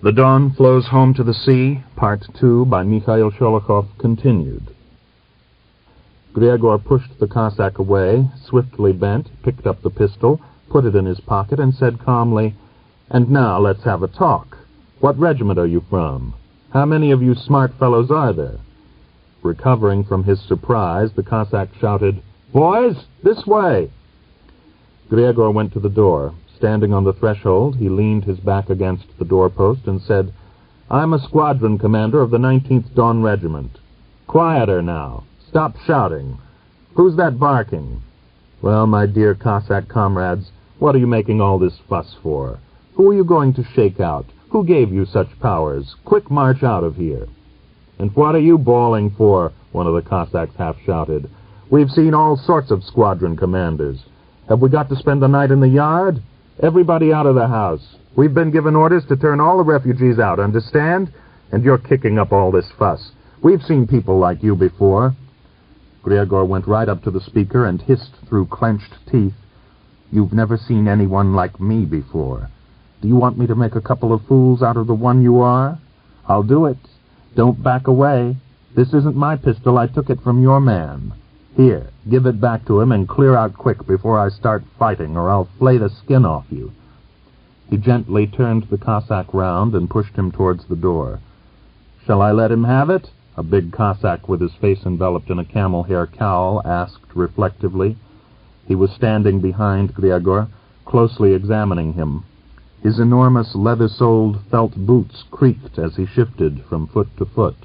The Dawn Flows Home to the Sea, Part 2, by Mikhail Sholokhov, continued. Griegor pushed the Cossack away, swiftly bent, picked up the pistol, put it in his pocket, and said calmly, "And now let's have a talk. What regiment are you from? How many of you smart fellows are there?" Recovering from his surprise, the Cossack shouted, "Boys, this way!" Griegor went to the door. Standing on the threshold, he leaned his back against the doorpost and said, "I'm a squadron commander of the 19th Don Regiment. Quieter now. Stop shouting. Who's that barking? Well, my dear Cossack comrades, what are you making all this fuss for? Who are you going to shake out? Who gave you such powers? Quick march out of here." "And what are you bawling for?" one of the Cossacks half shouted. "We've seen all sorts of squadron commanders. Have we got to spend the night in the yard? Everybody out of the house. We've been given orders to turn all the refugees out, understand? And you're kicking up all this fuss. We've seen people like you before." Griegor went right up to the speaker and hissed through clenched teeth, "You've never seen anyone like me before. Do you want me to make a couple of fools out of the one you are? I'll do it. Don't back away. This isn't my pistol. I took it from your man. Here, give it back to him and clear out quick before I start fighting, or I'll flay the skin off you." He gently turned the Cossack round and pushed him towards the door. "Shall I let him have it?" a big Cossack with his face enveloped in a camel-hair cowl asked reflectively. He was standing behind Griegor, closely examining him. His enormous leather-soled felt boots creaked as he shifted from foot to foot.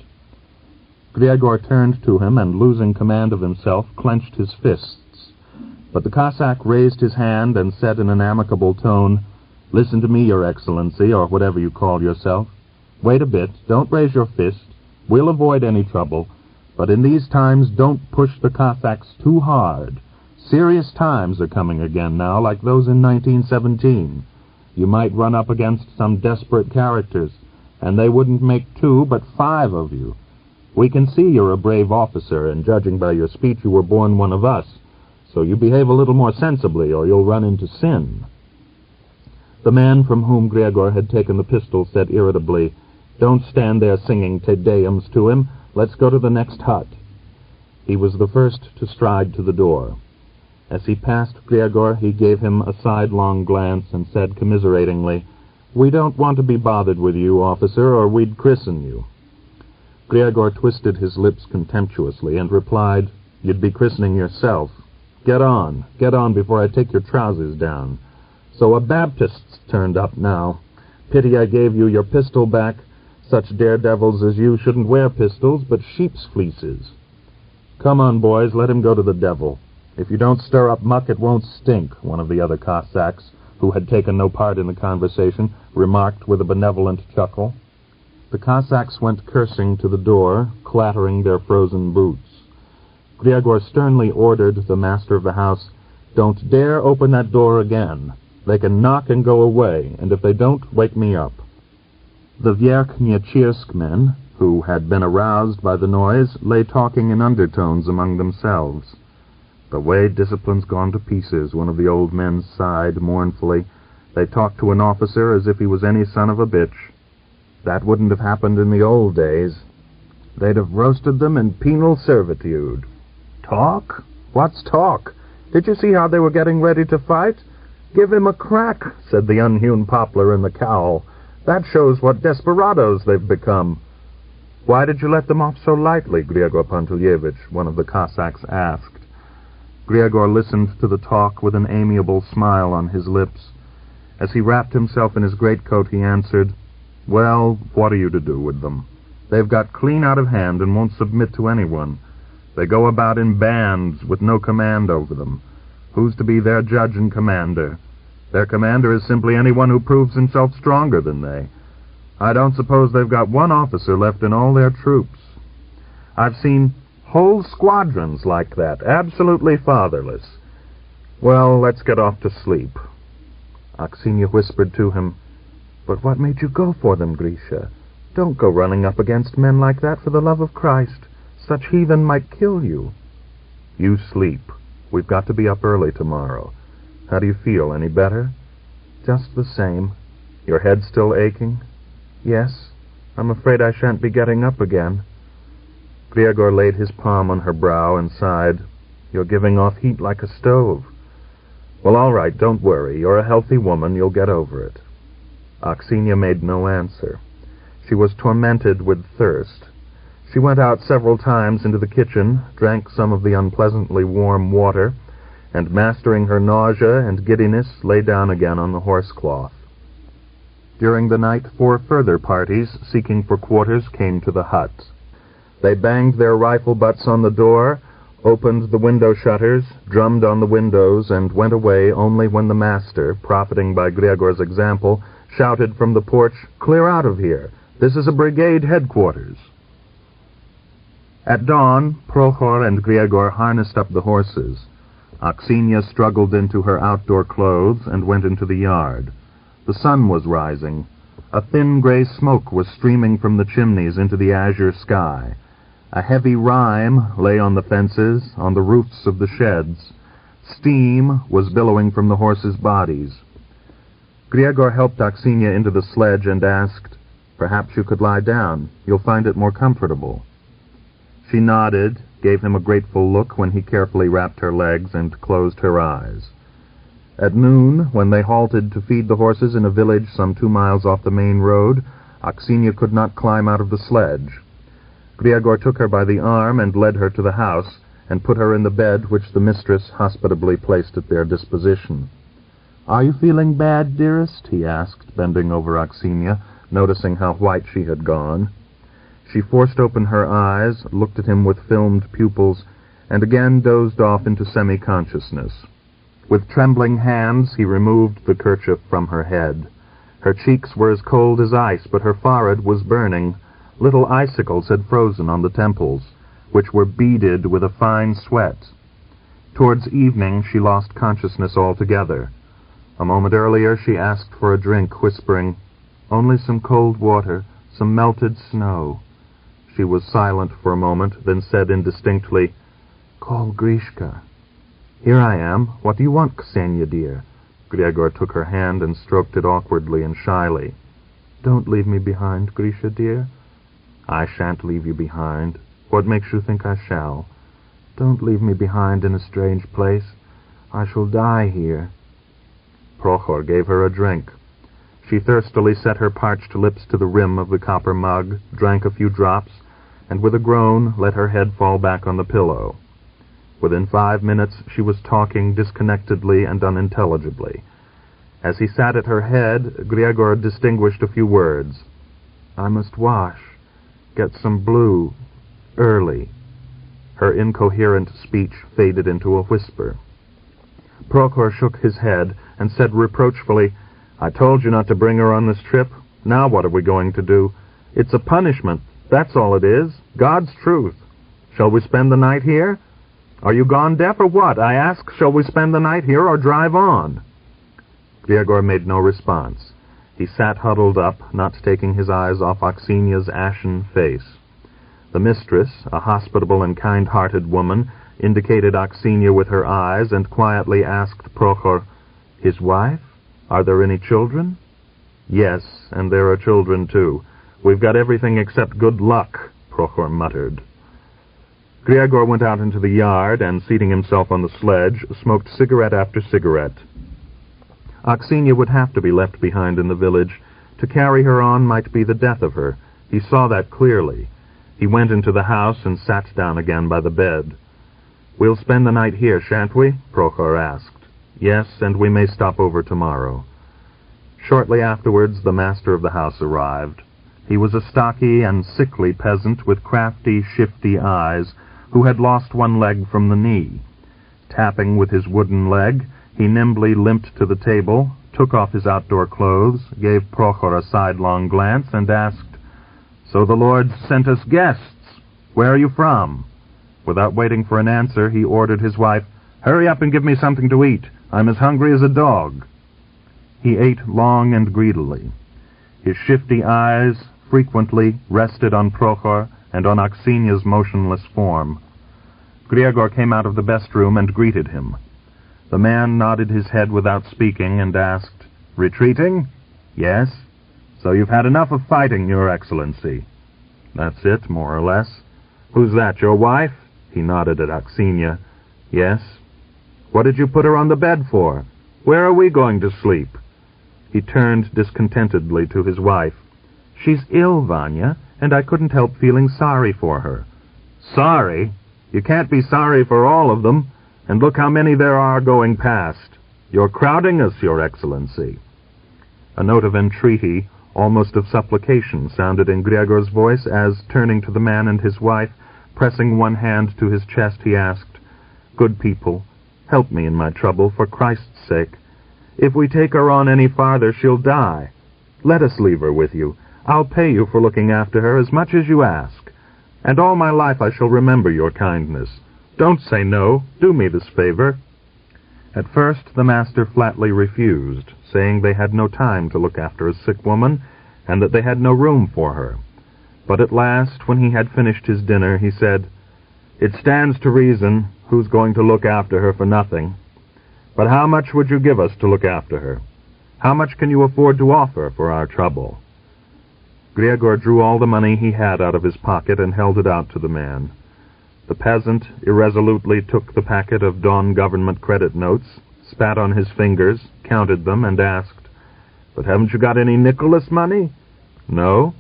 Griegor turned to him and, losing command of himself, clenched his fists. But the Cossack raised his hand and said in an amicable tone, Listen to me, Your Excellency, or whatever you call yourself. Wait a bit. Don't raise your fist. We'll avoid any trouble. But in these times, don't push the Cossacks too hard. Serious times are coming again now, like those in 1917. You might run up against some desperate characters, and they wouldn't make 2 but 5 of you. We can see you're a brave officer, and judging by your speech, you were born one of us. So you behave a little more sensibly, or you'll run into sin. The man from whom Griegor had taken the pistol said irritably, "Don't stand there singing Te Deums to him. Let's go to the next hut." He was the first to stride to the door. As he passed Griegor, he gave him a sidelong glance and said commiseratingly, "We don't want to be bothered with you, officer, or we'd christen you." Griegor twisted his lips contemptuously and replied, "You'd be christening yourself. Get on before I take your trousers down. So a Baptist's turned up now. Pity I gave you your pistol back. Such daredevils as you shouldn't wear pistols, but sheep's fleeces. Come on, boys, let him go to the devil. If you don't stir up muck, it won't stink," one of the other Cossacks, who had taken no part in the conversation, remarked with a benevolent chuckle. The Cossacks went cursing to the door, clattering their frozen boots. Griegor sternly ordered the master of the house, "Don't dare open that door again. They can knock and go away, and if they don't, wake me up." The Vyashenska men, who had been aroused by the noise, lay talking in undertones among themselves. "The way discipline's gone to pieces," one of the old men sighed mournfully. "They talk to an officer as if he was any son of a bitch. That wouldn't have happened in the old days. They'd have roasted them in penal servitude." "Talk? What's talk? Did you see how they were getting ready to fight? Give him a crack," said the unhewn poplar in the cowl. "That shows what desperadoes they've become." "Why did you let them off so lightly, Griegor Panteleyevich?" one of the Cossacks asked. Griegor listened to the talk with an amiable smile on his lips. As he wrapped himself in his greatcoat, he answered, "Well, what are you to do with them? They've got clean out of hand and won't submit to anyone. They go about in bands with no command over them. Who's to be their judge and commander? Their commander is simply anyone who proves himself stronger than they. I don't suppose they've got one officer left in all their troops. I've seen whole squadrons like that, absolutely fatherless. Well, let's get off to sleep." Oxinia whispered to him, "But what made you go for them, Grisha? Don't go running up against men like that, for the love of Christ. Such heathen might kill you." "You sleep. We've got to be up early tomorrow. How do you feel? Any better?" "Just the same." "Your head still aching?" "Yes. I'm afraid I shan't be getting up again." Griegor laid his palm on her brow and sighed. "You're giving off heat like a stove." "Well, all right, don't worry. You're a healthy woman. You'll get over it." Oxinia made no answer. She was tormented with thirst. She went out several times into the kitchen, drank some of the unpleasantly warm water, and, mastering her nausea and giddiness, lay down again on the horse-cloth. During the night, 4 further parties, seeking for quarters, came to the hut. They banged their rifle butts on the door, opened the window shutters, drummed on the windows, and went away only when the master, profiting by Griegor's example, shouted from the porch, "Clear out of here! This is a brigade headquarters." At dawn, Prokhor and Griegor harnessed up the horses. Oxinia struggled into her outdoor clothes and went into the yard. The sun was rising. A thin gray smoke was streaming from the chimneys into the azure sky. A heavy rime lay on the fences, on the roofs of the sheds. Steam was billowing from the horses' bodies. Griegor helped Oxinia into the sledge and asked, "Perhaps you could lie down. You'll find it more comfortable." She nodded, gave him a grateful look when he carefully wrapped her legs and closed her eyes. At noon, when they halted to feed the horses in a village some 2 miles off the main road, Oxinia could not climb out of the sledge. Griegor took her by the arm and led her to the house, and put her in the bed which the mistress hospitably placed at their disposition. "Are you feeling bad, dearest?" he asked, bending over Oxinia, noticing how white she had gone. She forced open her eyes, looked at him with filmed pupils, and again dozed off into semi-consciousness. With trembling hands he removed the kerchief from her head. Her cheeks were as cold as ice, but her forehead was burning. Little icicles had frozen on the temples, which were beaded with a fine sweat. Towards evening she lost consciousness altogether. A moment earlier she asked for a drink, whispering, "Only some cold water, some melted snow." She was silent for a moment, then said indistinctly, "Call Grishka." "Here I am. What do you want, Ksenia, dear?" Griegor took her hand and stroked it awkwardly and shyly. "Don't leave me behind, Grisha, dear." "I shan't leave you behind. What makes you think I shall?" "Don't leave me behind in a strange place. I shall die here." Prokhor gave her a drink. She thirstily set her parched lips to the rim of the copper mug, drank a few drops, and with a groan let her head fall back on the pillow. Within 5 minutes she was talking disconnectedly and unintelligibly. As he sat at her head, Griegor distinguished a few words. "I must wash. Get some blue. Early." Her incoherent speech faded into a whisper. Prokhor shook his head and said reproachfully, "I told you not to bring her on this trip. Now what are we going to do? It's a punishment. That's all it is. God's truth. Shall we spend the night here? Are you gone deaf or what? I ask, shall we spend the night here or drive on?" Griegor made no response. He sat huddled up, not taking his eyes off Oxinia's ashen face. The mistress, a hospitable and kind-hearted woman, indicated Oxinia with her eyes and quietly asked Prokhor, "His wife? Are there any children?" "Yes, and there are children too. We've got everything except good luck," Prokhor muttered. Griegor went out into the yard and, seating himself on the sledge, smoked cigarette after cigarette. Oxinia would have to be left behind in the village. To carry her on might be the death of her. He saw that clearly. He went into the house and sat down again by the bed. "We'll spend the night here, shan't we?" Prokhor asked. "Yes, and we may stop over tomorrow." Shortly afterwards the master of the house arrived. He was a stocky and sickly peasant with crafty, shifty eyes, who had lost one leg from the knee. Tapping with his wooden leg, he nimbly limped to the table, took off his outdoor clothes, gave Prokhor a sidelong glance, and asked, "So the Lord sent us guests. Where are you from?" Without waiting for an answer, he ordered his wife, "Hurry up and give me something to eat. I'm as hungry as a dog." He ate long and greedily. His shifty eyes frequently rested on Prokhor and on Oxinia's motionless form. Griegor came out of the best room and greeted him. The man nodded his head without speaking and asked, "Retreating?" "Yes." "So you've had enough of fighting, Your Excellency." "That's it, more or less." "Who's that, your wife?" He nodded at Oxinia. "Yes." "What did you put her on the bed for? Where are we going to sleep?" He turned discontentedly to his wife. "She's ill, Vanya, and I couldn't help feeling sorry for her." "Sorry? You can't be sorry for all of them, and look how many there are going past. You're crowding us, Your Excellency." A note of entreaty, almost of supplication, sounded in Griegor's voice as, turning to the man and his wife, pressing one hand to his chest, he asked, "Good people, help me in my trouble, for Christ's sake. If we take her on any farther, she'll die. Let us leave her with you. I'll pay you for looking after her as much as you ask. And all my life I shall remember your kindness. Don't say no. Do me this favor." At first the master flatly refused, saying they had no time to look after a sick woman, and that they had no room for her. But at last, when he had finished his dinner, he said, "It stands to reason. Who's going to look after her for nothing? But how much would you give us to look after her? How much can you afford to offer for our trouble?" Griegor drew all the money he had out of his pocket and held it out to the man. The peasant irresolutely took the packet of Don government credit notes, spat on his fingers, counted them, and asked, "But haven't you got any Nicholas money?" "No."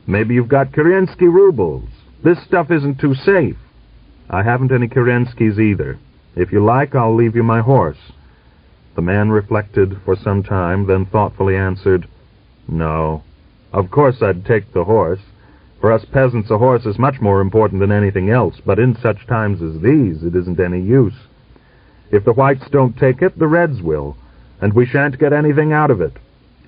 "Maybe you've got Kerensky rubles. This stuff isn't too safe." "I haven't any Kerenskys either. If you like, I'll leave you my horse." The man reflected for some time, then thoughtfully answered, "No. Of course I'd take the horse. For us peasants a horse is much more important than anything else, but in such times as these it isn't any use. If the whites don't take it, the reds will, and we shan't get anything out of it.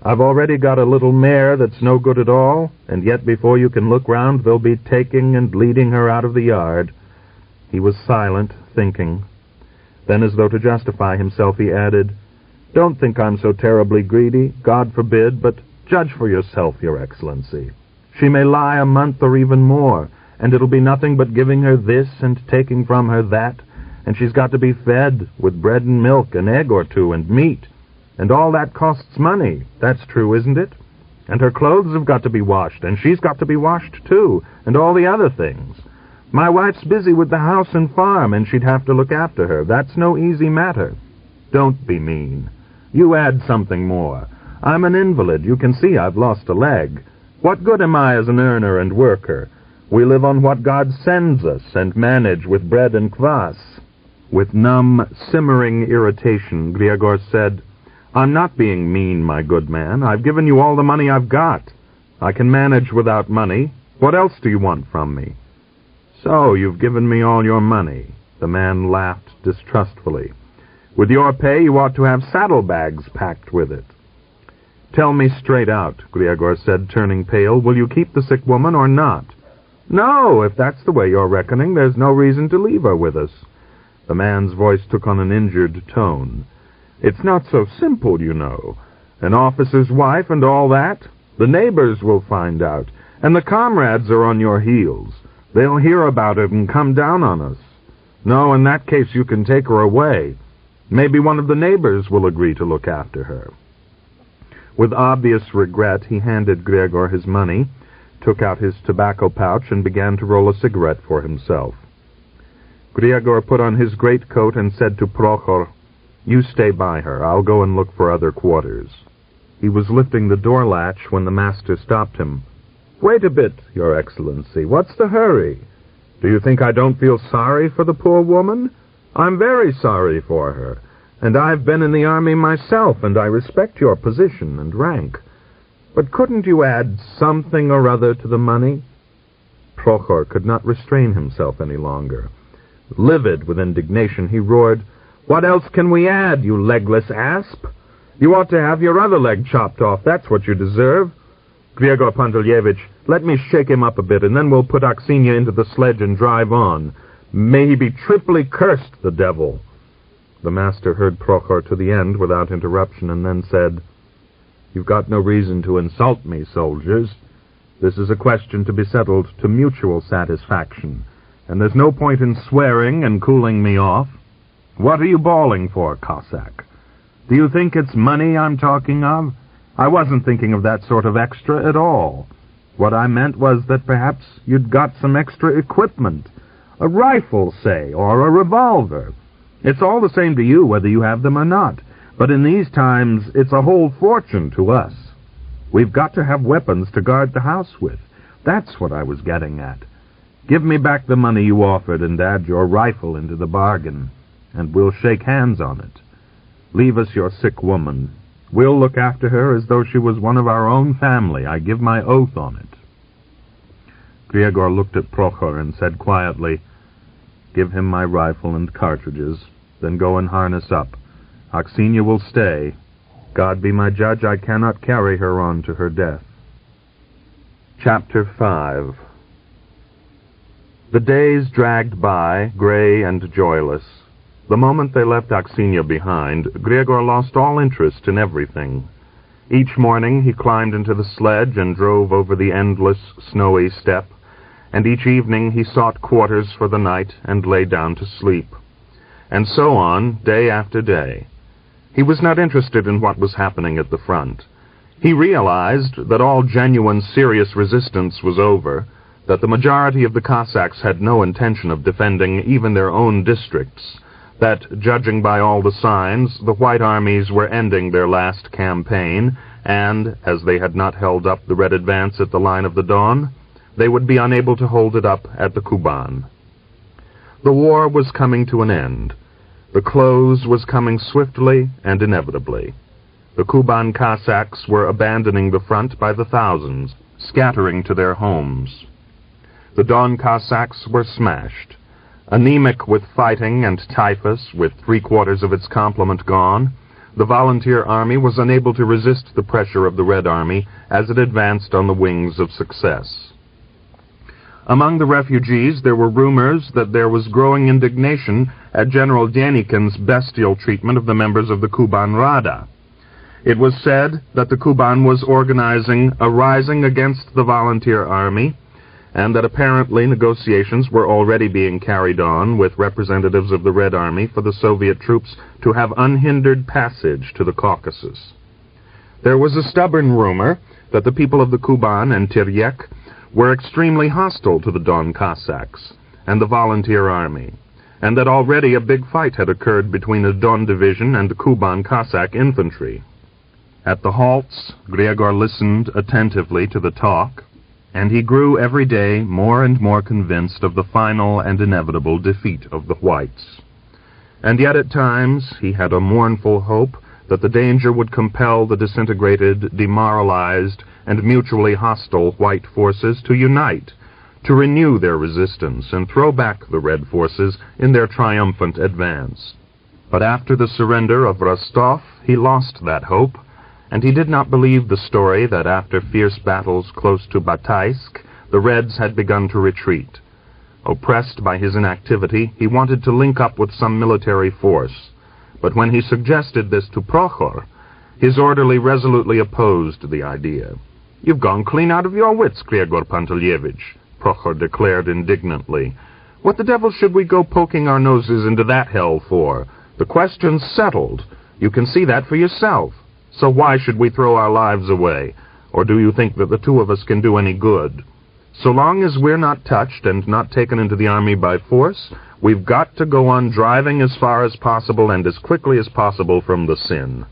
I've already got a little mare that's no good at all, and yet before you can look round they'll be taking and leading her out of the yard." He was silent, thinking. Then, as though to justify himself, he added, "Don't think I'm so terribly greedy, God forbid, but judge for yourself, Your Excellency. She may lie a month or even more, and it'll be nothing but giving her this and taking from her that, and she's got to be fed with bread and milk, an egg or two, and meat. And all that costs money. That's true, isn't it? And her clothes have got to be washed, and she's got to be washed too, and all the other things. My wife's busy with the house and farm, and she'd have to look after her. That's no easy matter. Don't be mean. You add something more. I'm an invalid. You can see I've lost a leg. What good am I as an earner and worker? We live on what God sends us, and manage with bread and kvass." With numb, simmering irritation, Griegor said, "I'm not being mean, my good man. I've given you all the money I've got. I can manage without money. What else do you want from me?" "So, you've given me all your money." The man laughed distrustfully. "With your pay, you ought to have saddlebags packed with it." "Tell me straight out," Griegor said, turning pale. "Will you keep the sick woman or not?" "No, if that's the way you're reckoning, there's no reason to leave her with us." The man's voice took on an injured tone. "It's not so simple, you know. An officer's wife and all that. The neighbors will find out, and the comrades are on your heels. They'll hear about it and come down on us. No, in that case you can take her away. Maybe one of the neighbors will agree to look after her." With obvious regret, he handed Griegor his money, took out his tobacco pouch, and began to roll a cigarette for himself. Griegor put on his greatcoat and said to Prokhor, "You stay by her. I'll go and look for other quarters." He was lifting the door latch when the master stopped him. "Wait a bit, Your Excellency. What's the hurry? Do you think I don't feel sorry for the poor woman? I'm very sorry for her, and I've been in the army myself, and I respect your position and rank. But couldn't you add something or other to the money?" Prokhor could not restrain himself any longer. Livid with indignation, he roared, "What else can we add, you legless asp? You ought to have your other leg chopped off. That's what you deserve. Griegor Pantelyevich, let me shake him up a bit, and then we'll put Oxinia into the sledge and drive on. May he be triply cursed, the devil." The master heard Prokhor to the end without interruption, and then said, "You've got no reason to insult me, soldiers. This is a question to be settled to mutual satisfaction, and there's no point in swearing and cooling me off. What are you bawling for, Cossack? Do you think it's money I'm talking of? I wasn't thinking of that sort of extra at all. What I meant was that perhaps you'd got some extra equipment. A rifle, say, or a revolver. It's all the same to you whether you have them or not, but in these times it's a whole fortune to us. We've got to have weapons to guard the house with. That's what I was getting at. Give me back the money you offered and add your rifle into the bargain, and we'll shake hands on it. Leave us your sick woman. We'll look after her as though she was one of our own family. I give my oath on it." Griegor looked at Prokhor and said quietly, "Give him my rifle and cartridges, then go and harness up. Oxinia will stay. God be my judge, I cannot carry her on to her death." Chapter 5. The days dragged by, gray and joyless. The moment they left Oxinia behind, Griegor lost all interest in everything. Each morning he climbed into the sledge and drove over the endless, snowy steppe, and each evening he sought quarters for the night and lay down to sleep. And so on, day after day. He was not interested in what was happening at the front. He realized that all genuine, serious resistance was over, that the majority of the Cossacks had no intention of defending even their own districts, that, judging by all the signs, the white armies were ending their last campaign, and, as they had not held up the red advance at the line of the Don, they would be unable to hold it up at the Kuban. The war was coming to an end. The close was coming swiftly and inevitably. The Kuban Cossacks were abandoning the front by the thousands, scattering to their homes. The Don Cossacks were smashed. Anemic with fighting and typhus, with 3/4 of its complement gone, the volunteer army was unable to resist the pressure of the Red Army as it advanced on the wings of success. Among the refugees, there were rumors that there was growing indignation at General Denikin's bestial treatment of the members of the Kuban Rada. It was said that the Kuban was organizing a rising against the volunteer army, and that apparently negotiations were already being carried on with representatives of the Red Army for the Soviet troops to have unhindered passage to the Caucasus. There was a stubborn rumor that the people of the Kuban and Teryek were extremely hostile to the Don Cossacks and the volunteer army, and that already a big fight had occurred between the Don division and the Kuban Cossack infantry. At the halts, Griegor listened attentively to the talk, and he grew every day more and more convinced of the final and inevitable defeat of the Whites. And yet at times he had a mournful hope that the danger would compel the disintegrated, demoralized, and mutually hostile White forces to unite, to renew their resistance and throw back the Red forces in their triumphant advance. But after the surrender of Rostov, he lost that hope, and he did not believe the story that after fierce battles close to Bataisk, the Reds had begun to retreat. Oppressed by his inactivity, he wanted to link up with some military force, but when he suggested this to Prokhor, his orderly resolutely opposed the idea. "You've gone clean out of your wits, Griegor Pantelyevich," Prokhor declared indignantly. "What the devil should we go poking our noses into that hell for? The question's settled. You can see that for yourself. So why should we throw our lives away? Or do you think that the two of us can do any good? So long as we're not touched and not taken into the army by force, we've got to go on driving as far as possible and as quickly as possible from the sin.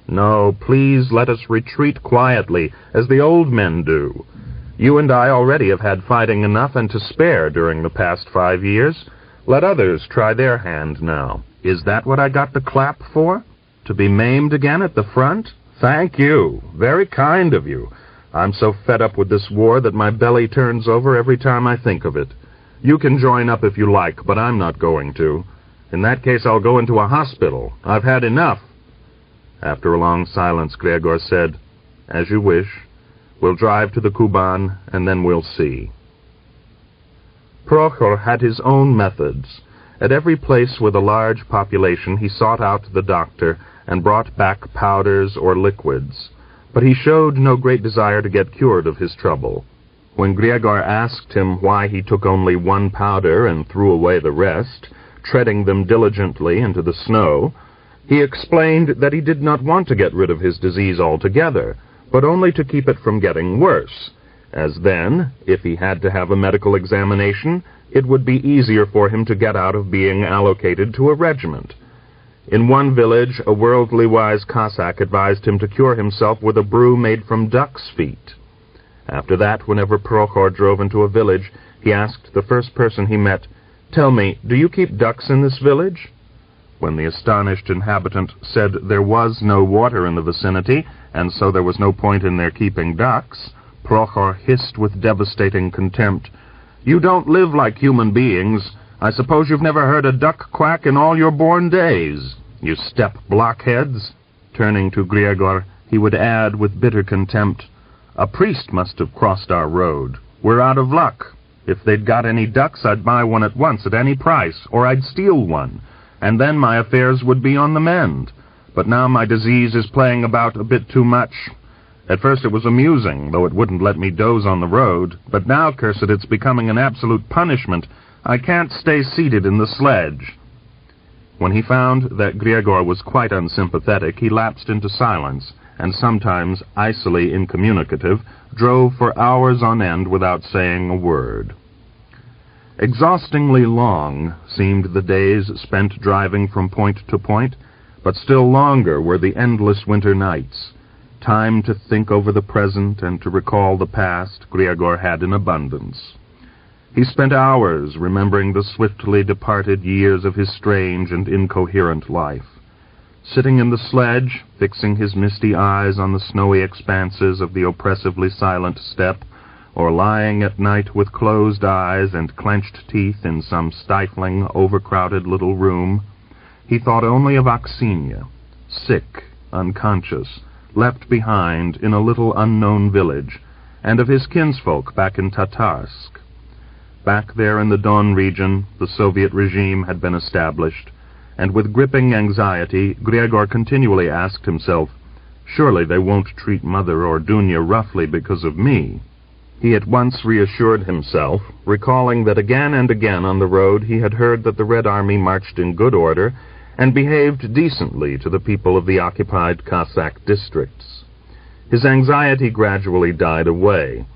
No, please let us retreat quietly, as the old men do. You and I already have had fighting enough and to spare during the past 5 years. Let others try their hand now. Is that what I got the clap for? To be maimed again at the front? Thank you. Very kind of you. I'm so fed up with this war that my belly turns over every time I think of it. You can join up if you like, but I'm not going to. In that case, I'll go into a hospital. I've had enough." After a long silence, Griegor said, "As you wish. We'll drive to the Kuban, and then we'll see." Prokhor had his own methods. At every place with a large population, he sought out the doctor and brought back powders or liquids, but he showed no great desire to get cured of his trouble. When Griegor asked him why he took only one powder and threw away the rest, treading them diligently into the snow, he explained that he did not want to get rid of his disease altogether, but only to keep it from getting worse, as then, if he had to have a medical examination, it would be easier for him to get out of being allocated to a regiment. In one village, a worldly-wise Cossack advised him to cure himself with a brew made from duck's feet. After that, whenever Prokhor drove into a village, he asked the first person he met, "Tell me, do you keep ducks in this village?" When the astonished inhabitant said there was no water in the vicinity, and so there was no point in their keeping ducks, Prokhor hissed with devastating contempt, "You don't live like human beings. I suppose you've never heard a duck quack in all your born days, you steppe blockheads." Turning to Griegor, he would add with bitter contempt, "A priest must have crossed our road. We're out of luck. If they'd got any ducks, I'd buy one at once at any price, or I'd steal one, and then my affairs would be on the mend. But now my disease is playing about a bit too much. At first it was amusing, though it wouldn't let me doze on the road, but now, curse it, it's becoming an absolute punishment. I can't stay seated in the sledge." When he found that Griegor was quite unsympathetic, he lapsed into silence, and sometimes, icily incommunicative, drove for hours on end without saying a word. Exhaustingly long seemed the days spent driving from point to point, but still longer were the endless winter nights. Time to think over the present and to recall the past Griegor had in abundance. He spent hours remembering the swiftly departed years of his strange and incoherent life. Sitting in the sledge, fixing his misty eyes on the snowy expanses of the oppressively silent steppe, or lying at night with closed eyes and clenched teeth in some stifling, overcrowded little room, he thought only of Oxinia, sick, unconscious, left behind in a little unknown village, and of his kinsfolk back in Tatarsk. Back there in the Don region, the Soviet regime had been established, and with gripping anxiety, Griegor continually asked himself, "Surely they won't treat Mother or Dunya roughly because of me." He at once reassured himself, recalling that again and again on the road he had heard that the Red Army marched in good order and behaved decently to the people of the occupied Cossack districts. His anxiety gradually died away.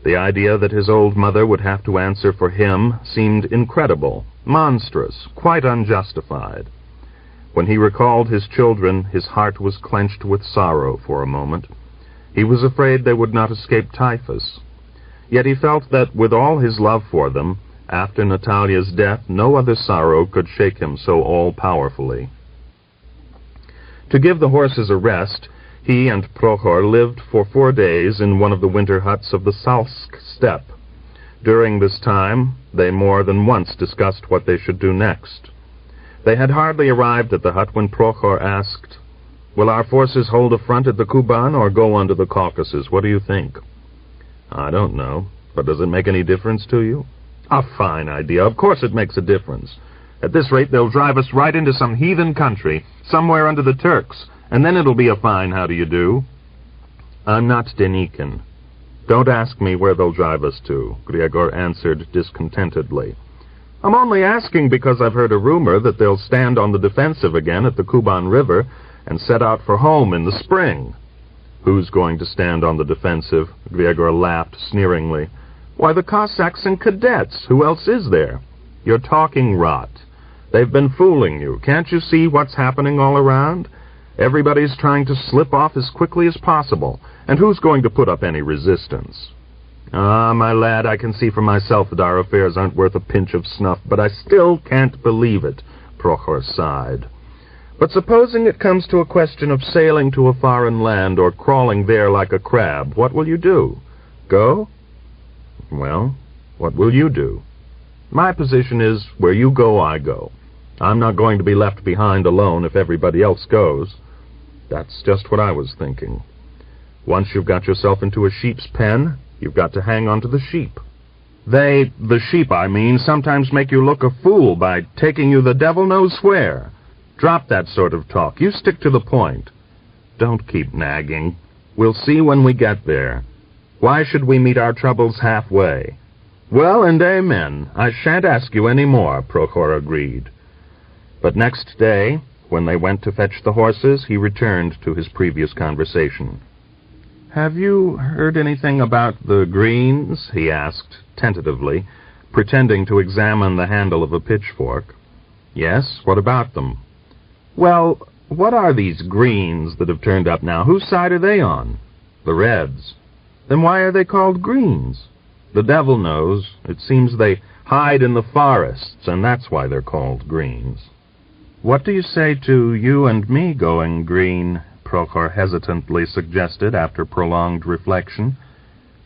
The idea that his old mother would have to answer for him seemed incredible, monstrous, quite unjustified. When he recalled his children, his heart was clenched with sorrow for a moment. He was afraid they would not escape typhus. Yet he felt that, with all his love for them, after Natalia's death, no other sorrow could shake him so all-powerfully. To give the horses a rest, he and Prokhor lived for 4 days in one of the winter huts of the Salsk steppe. During this time, they more than once discussed what they should do next. They had hardly arrived at the hut when Prokhor asked, "Will our forces hold a front at the Kuban or go on to the Caucasus? What do you think?" "I don't know, but does it make any difference to you?" "A fine idea. Of course it makes a difference. At this rate, they'll drive us right into some heathen country, somewhere under the Turks, and then it'll be a fine how-do-you-do." "I'm not Denikin. Don't ask me where they'll drive us to," Griegor answered discontentedly. "I'm only asking because I've heard a rumor that they'll stand on the defensive again at the Kuban River and set out for home in the spring." "Who's going to stand on the defensive?" Griegor laughed sneeringly. "Why, the Cossacks and cadets. Who else is there?" "You're talking rot. They've been fooling you. Can't you see what's happening all around? Everybody's trying to slip off as quickly as possible, and who's going to put up any resistance?" "Ah, my lad, I can see for myself that our affairs aren't worth a pinch of snuff, but I still can't believe it," Prokhor sighed. "But supposing it comes to a question of sailing to a foreign land or crawling there like a crab, what will you do? Go?" "Well, what will you do?" "My position is, where you go, I go. I'm not going to be left behind alone if everybody else goes." "That's just what I was thinking. Once you've got yourself into a sheep's pen, you've got to hang on to the sheep. The sheep, I mean, sometimes make you look a fool by taking you the devil knows where. Drop that sort of talk. You stick to the point." "Don't keep nagging. We'll see when we get there. Why should we meet our troubles halfway?" "Well, and amen. I shan't ask you any more," Prokhor agreed. But next day, when they went to fetch the horses, he returned to his previous conversation. "Have you heard anything about the Greens?" he asked, tentatively, pretending to examine the handle of a pitchfork. "Yes, what about them?" "Well, what are these Greens that have turned up now? Whose side are they on?" "The Reds." "Then why are they called Greens?" "The devil knows. It seems they hide in the forests, and that's why they're called Greens." "What do you say to you and me going green?" Prokhor hesitantly suggested after prolonged reflection.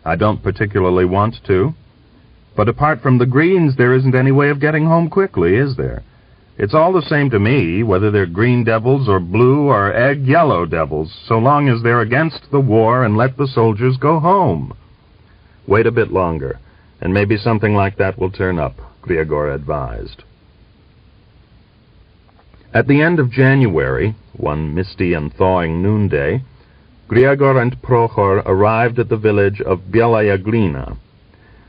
"I don't particularly want to. But apart from the Greens, there isn't any way of getting home quickly, is there? It's all the same to me, whether they're green devils or blue or egg-yellow devils, so long as they're against the war and let the soldiers go home." "Wait a bit longer, and maybe something like that will turn up," Griegor advised. At the end of January, one misty and thawing noonday, Griegor and Prokhor arrived at the village of Belaya Glina.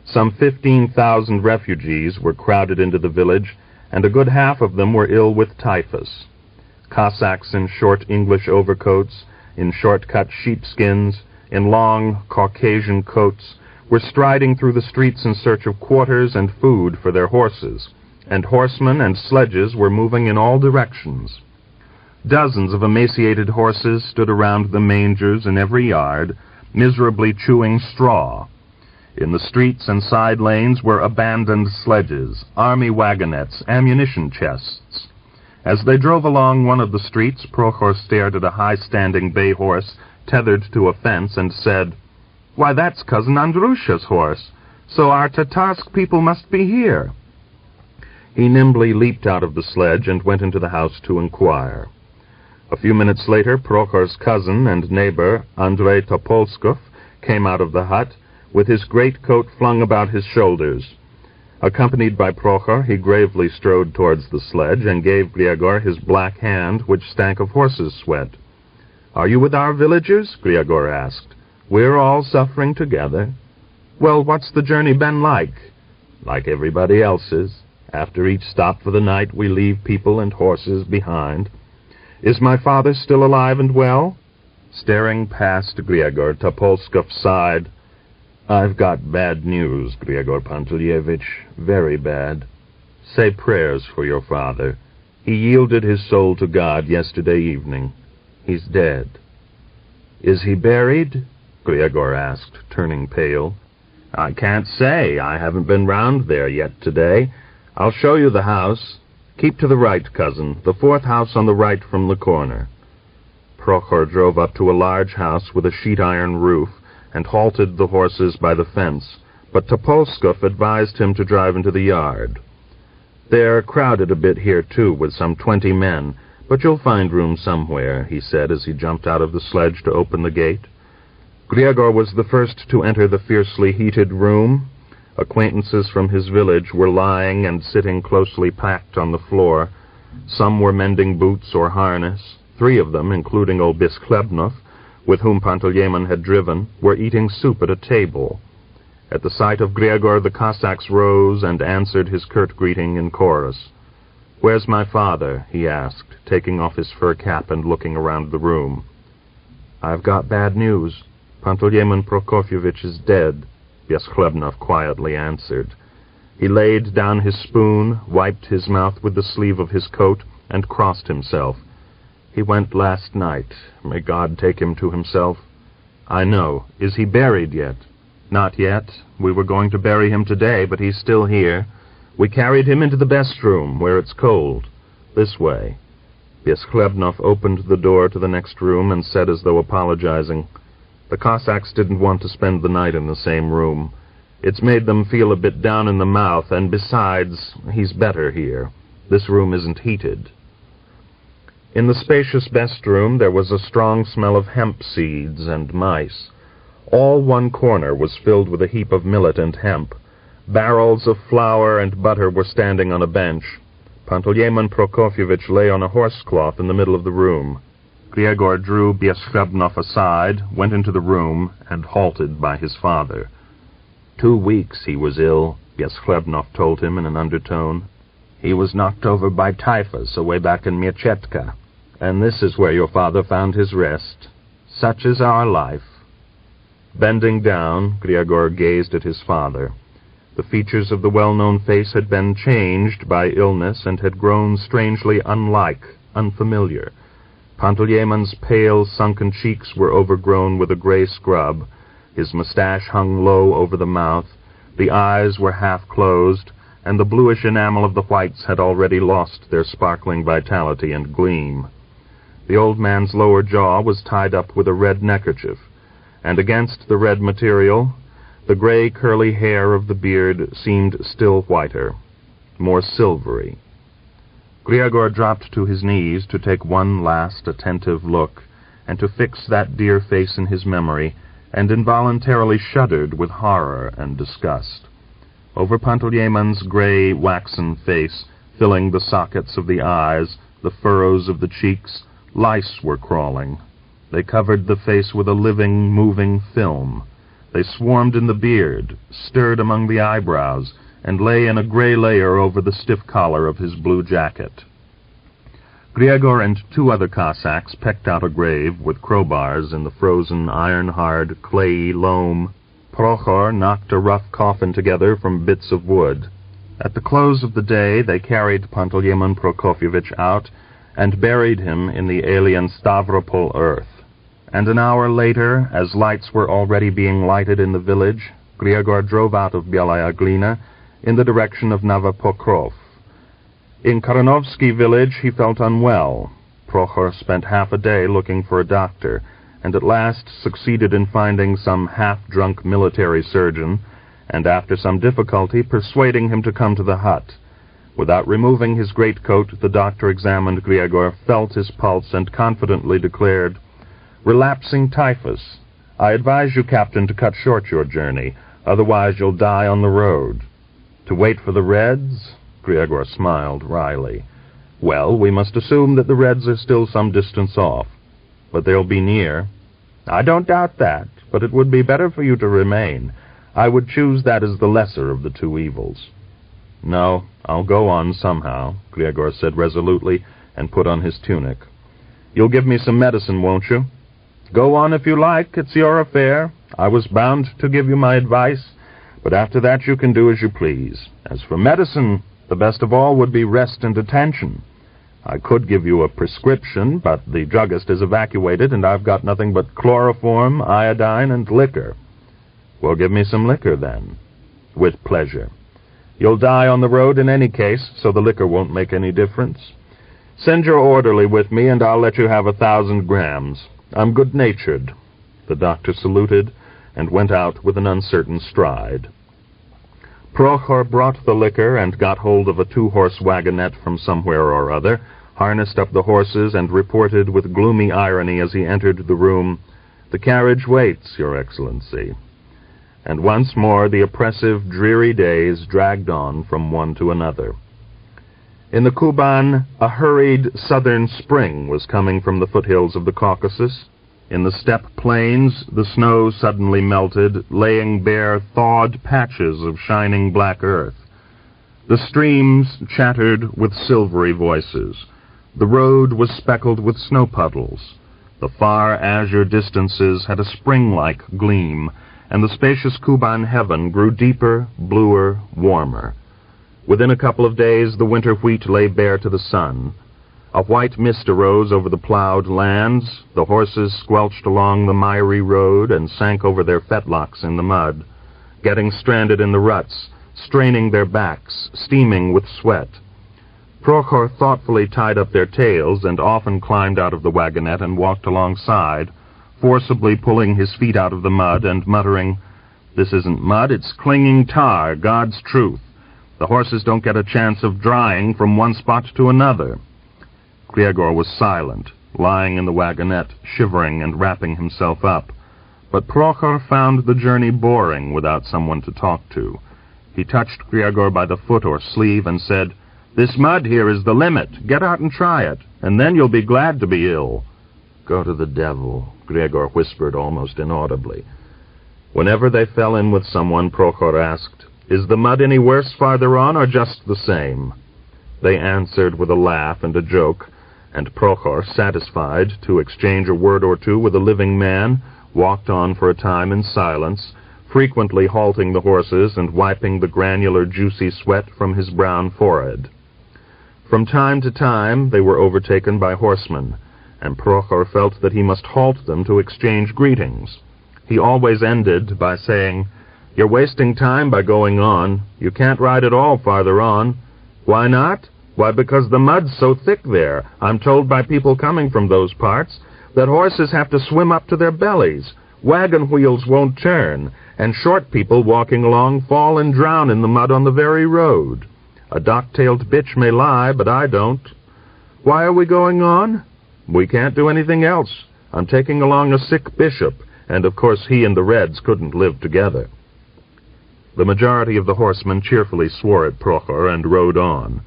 Some 15,000 refugees were crowded into the village, and a good half of them were ill with typhus. Cossacks in short English overcoats, in short-cut sheepskins, in long Caucasian coats, were striding through the streets in search of quarters and food for their horses, and horsemen and sledges were moving in all directions. Dozens of emaciated horses stood around the mangers in every yard, miserably chewing straw. In the streets and side lanes were abandoned sledges, army wagonettes, ammunition chests. As they drove along one of the streets, Prokhor stared at a high-standing bay horse tethered to a fence and said, Why, that's Cousin Andrusha's horse. So our Tatarsk people must be here." He nimbly leaped out of the sledge and went into the house to inquire. A few minutes later, Prokhor's cousin and neighbor, Andrei Topolskov, came out of the hut, with his greatcoat flung about his shoulders. Accompanied by Prokhor, he gravely strode towards the sledge and gave Griegor his black hand, which stank of horse's sweat. "Are you with our villagers?" Griegor asked. "We're all suffering together." "Well, what's the journey been like?" "Like everybody else's. After each stop for the night, we leave people and horses behind." "Is my father still alive and well?" Staring past Griegor, Topolskov sighed. "I've got bad news, Griegor Pantelyevich, very bad. Say prayers for your father. He yielded his soul to God yesterday evening. He's dead." "Is he buried?" Griegor asked, turning pale. "I can't say. I haven't been round there yet today. I'll show you the house. Keep to the right, cousin, the fourth house on the right from the corner." Prokhor drove up to a large house with a sheet-iron roof and halted the horses by the fence, but Topolskov advised him to drive into the yard. "They're crowded a bit here, too, with some 20 men, but you'll find room somewhere," he said as he jumped out of the sledge to open the gate. Griegor was the first to enter the fiercely heated room. Acquaintances from his village were lying and sitting closely packed on the floor. Some were mending boots or harness. 3 of them, including old Vyashenska, with whom Pantelyemon had driven, were eating soup at a table. At the sight of Griegor, the Cossacks rose and answered his curt greeting in chorus. "Where's my father?" he asked, taking off his fur cap and looking around the room. "I've got bad news. Pantelyemon Prokofyevich is dead," Vyashenka quietly answered. He laid down his spoon, wiped his mouth with the sleeve of his coat, and crossed himself. "He went last night. May God take him to himself." "I know. Is he buried yet?" "Not yet. We were going to bury him today, but he's still here. We carried him into the best room, where it's cold. This way." Vyashenka opened the door to the next room and said as though apologizing, "The Cossacks didn't want to spend the night in the same room. It's made them feel a bit down in the mouth, and besides, he's better here. This room isn't heated." In the spacious best room there was a strong smell of hemp seeds and mice. All one corner was filled with a heap of millet and hemp. Barrels of flour and butter were standing on a bench. Pantelyemon Prokofyevich lay on a horsecloth in the middle of the room. Griegor drew Vyashenka aside, went into the room, and halted by his father. 2 weeks he was ill, Vyashenka told him in an undertone. "He was knocked over by typhus away back in Miechetka, and this is where your father found his rest. Such is our life." Bending down, Griegor gazed at his father. The features of the well-known face had been changed by illness and had grown strangely unlike, unfamiliar. Pantelyemon's pale, sunken cheeks were overgrown with a gray scrub. His mustache hung low over the mouth. The eyes were half closed, and the bluish enamel of the whites had already lost their sparkling vitality and gleam. The old man's lower jaw was tied up with a red neckerchief, and against the red material, the gray curly hair of the beard seemed still whiter, more silvery. Griegor dropped to his knees to take one last attentive look, and to fix that dear face in his memory, and involuntarily shuddered with horror and disgust. Over Pantelyemon's gray, waxen face, filling the sockets of the eyes, the furrows of the cheeks, lice were crawling. They covered the face with a living, moving film. They swarmed in the beard, stirred among the eyebrows, and lay in a gray layer over the stiff collar of his blue jacket. Griegor and 2 other Cossacks pecked out a grave with crowbars in the frozen, iron-hard, clayey loam. Prokhor knocked a rough coffin together from bits of wood. At the close of the day they carried Pantelyemon Prokofyevich out and buried him in the alien Stavropol earth. And an hour later, as lights were already being lighted in the village, Griegor drove out of Belaya Glina in the direction of Novopokrov. In Karanovsky village he felt unwell. Prokhor spent half a day looking for a doctor, and at last succeeded in finding some half-drunk military surgeon, and after some difficulty persuading him to come to the hut. Without removing his greatcoat, the doctor examined Griegor, felt his pulse, and confidently declared, "Relapsing typhus. I advise you, Captain, to cut short your journey, otherwise you'll die on the road." "To wait for the Reds?" Griegor smiled wryly. "Well, we must assume that the Reds are still some distance off. But they'll be near." "I don't doubt that, but it would be better for you to remain. I would choose that as the lesser of the two evils." "No, I'll go on somehow," Griegor said resolutely, and put on his tunic. "You'll give me some medicine, won't you?" "Go on if you like. It's your affair. I was bound to give you my advice, but after that you can do as you please. As for medicine, the best of all would be rest and attention. I could give you a prescription, but the druggist is evacuated, and I've got nothing but chloroform, iodine, and liquor." "Well, give me some liquor, then." "With pleasure. You'll die on the road in any case, so the liquor won't make any difference. Send your orderly with me, and I'll let you have 1,000 grams. I'm good-natured." The doctor saluted and went out with an uncertain stride. Prokhor brought the liquor and got hold of a 2-horse wagonette from somewhere or other, harnessed up the horses, and reported with gloomy irony as he entered the room, "The carriage waits, Your Excellency." And once more the oppressive, dreary days dragged on from one to another. In the Kuban, a hurried southern spring was coming from the foothills of the Caucasus. In the steppe plains, the snow suddenly melted, laying bare thawed patches of shining black earth. The streams chattered with silvery voices. The road was speckled with snow puddles. The far azure distances had a spring-like gleam, and the spacious Kuban heaven grew deeper, bluer, warmer. Within a couple of days the winter wheat lay bare to the sun. A white mist arose over the plowed lands, the horses squelched along the miry road and sank over their fetlocks in the mud, getting stranded in the ruts, straining their backs, steaming with sweat. Prokhor thoughtfully tied up their tails and often climbed out of the wagonette and walked alongside, forcibly pulling his feet out of the mud and muttering, "This isn't mud, it's clinging tar, God's truth. The horses don't get a chance of drying from one spot to another." Griegor was silent, lying in the wagonette, shivering and wrapping himself up. But Prokhor found the journey boring without someone to talk to. He touched Griegor by the foot or sleeve and said, "This mud here is the limit. Get out and try it, and then you'll be glad to be ill." "Go to the devil," Griegor whispered almost inaudibly. Whenever they fell in with someone, Prokhor asked, "Is the mud any worse farther on, or just the same?" They answered with a laugh and a joke, and Prokhor, satisfied to exchange a word or two with a living man, walked on for a time in silence, frequently halting the horses and wiping the granular, juicy sweat from his brown forehead. From time to time they were overtaken by horsemen, and Prokhor felt that he must halt them to exchange greetings. He always ended by saying, "You're wasting time by going on. You can't ride at all farther on." "Why not?" "Why, because the mud's so thick there. I'm told by people coming from those parts that horses have to swim up to their bellies. Wagon wheels won't turn, and short people walking along fall and drown in the mud on the very road. A dock-tailed bitch may lie, but I don't." "Why are we going on?" "We can't do anything else. I'm taking along a sick bishop, and of course he and the Reds couldn't live together." The majority of the horsemen cheerfully swore at Prokhor and rode on,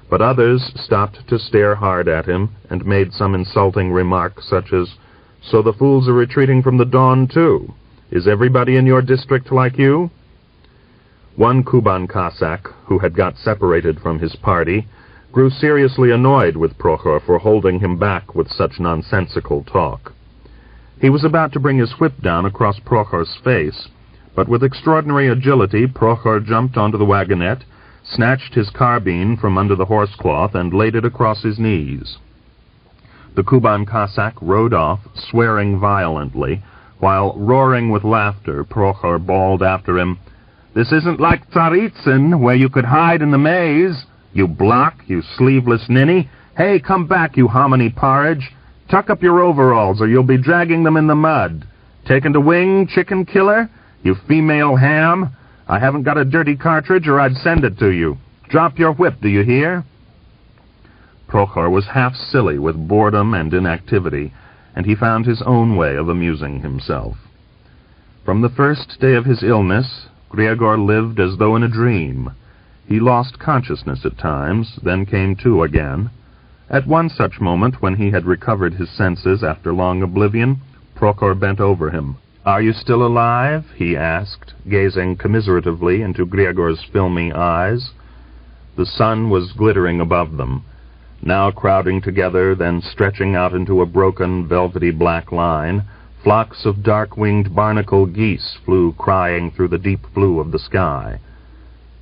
but others stopped to stare hard at him and made some insulting remark such as, "So the fools are retreating from the Don, too. Is everybody in your district like you?" One Kuban Cossack, who had got separated from his party, grew seriously annoyed with Prokhor for holding him back with such nonsensical talk. He was about to bring his whip down across Prokhor's face, but with extraordinary agility Prokhor jumped onto the wagonette, snatched his carbine from under the horsecloth, and laid it across his knees. The Kuban Cossack rode off, swearing violently, while, roaring with laughter, Prokhor bawled after him, "This isn't like Tsaritsyn, where you could hide in the maze. You block, you sleeveless ninny. Hey, come back, you hominy porridge. Tuck up your overalls, or you'll be dragging them in the mud. Taken to wing, chicken killer? You female ham? I haven't got a dirty cartridge, or I'd send it to you. Drop your whip, do you hear?" Prokhor was half silly with boredom and inactivity, and he found his own way of amusing himself. From the first day of his illness, Griegor lived as though in a dream. He lost consciousness at times, then came to again. At one such moment, when he had recovered his senses after long oblivion, Prokhor bent over him. "Are you still alive?" he asked, gazing commiseratively into Griegor's filmy eyes. The sun was glittering above them, now crowding together, then stretching out into a broken, velvety black line. Flocks of dark-winged barnacle geese flew crying through the deep blue of the sky.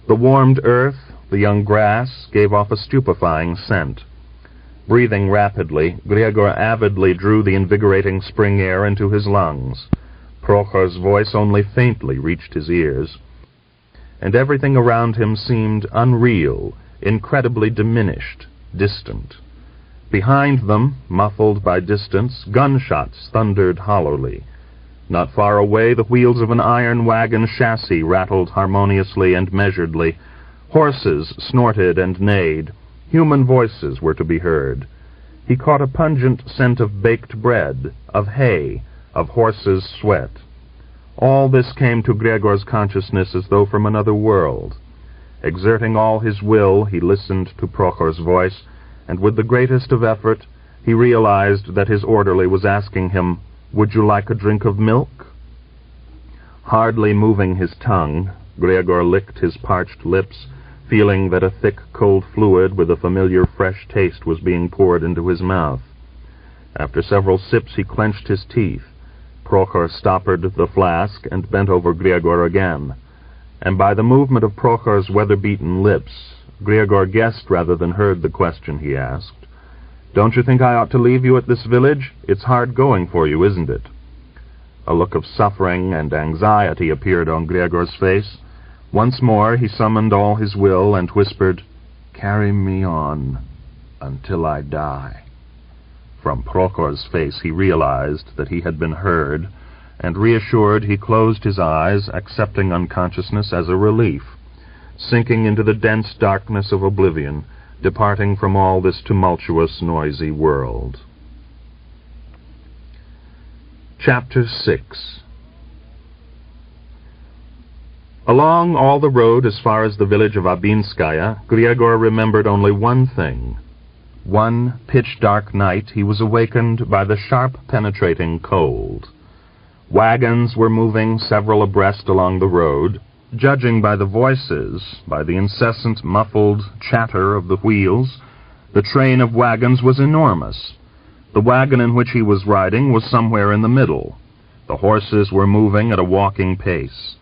The warmed earth, the young grass, gave off a stupefying scent. Breathing rapidly, Griegor avidly drew the invigorating spring air into his lungs. Prokhor's voice only faintly reached his ears, and everything around him seemed unreal, incredibly diminished, distant. Behind them, muffled by distance, gunshots thundered hollowly. Not far away, the wheels of an iron wagon chassis rattled harmoniously and measuredly. Horses snorted and neighed. Human voices were to be heard. He caught a pungent scent of baked bread, of hay, of horses' sweat. All this came to Griegor's consciousness as though from another world. Exerting all his will, he listened to Prokhor's voice, and with the greatest of effort, he realized that his orderly was asking him, "Would you like a drink of milk?" Hardly moving his tongue, Griegor licked his parched lips, feeling that a thick, cold fluid with a familiar fresh taste was being poured into his mouth. After several sips, he clenched his teeth. Prokhor stoppered the flask and bent over Griegor again, and by the movement of Prokhor's weather-beaten lips, Griegor guessed rather than heard the question he asked. "Don't you think I ought to leave you at this village? It's hard going for you, isn't it?" A look of suffering and anxiety appeared on Griegor's face. Once more he summoned all his will and whispered, "Carry me on until I die." From Prokhor's face he realized that he had been heard, and reassured he closed his eyes, accepting unconsciousness as a relief, sinking into the dense darkness of oblivion, departing from all this tumultuous, noisy world. Chapter 6. Along all the road as far as the village of Abinskaya, Griegor remembered only one thing. One pitch-dark night he was awakened by the sharp, penetrating cold. Wagons were moving several abreast along the road. Judging by the voices, by the incessant muffled chatter of the wheels, the train of wagons was enormous. The wagon in which he was riding was somewhere in the middle. The horses were moving at a walking pace.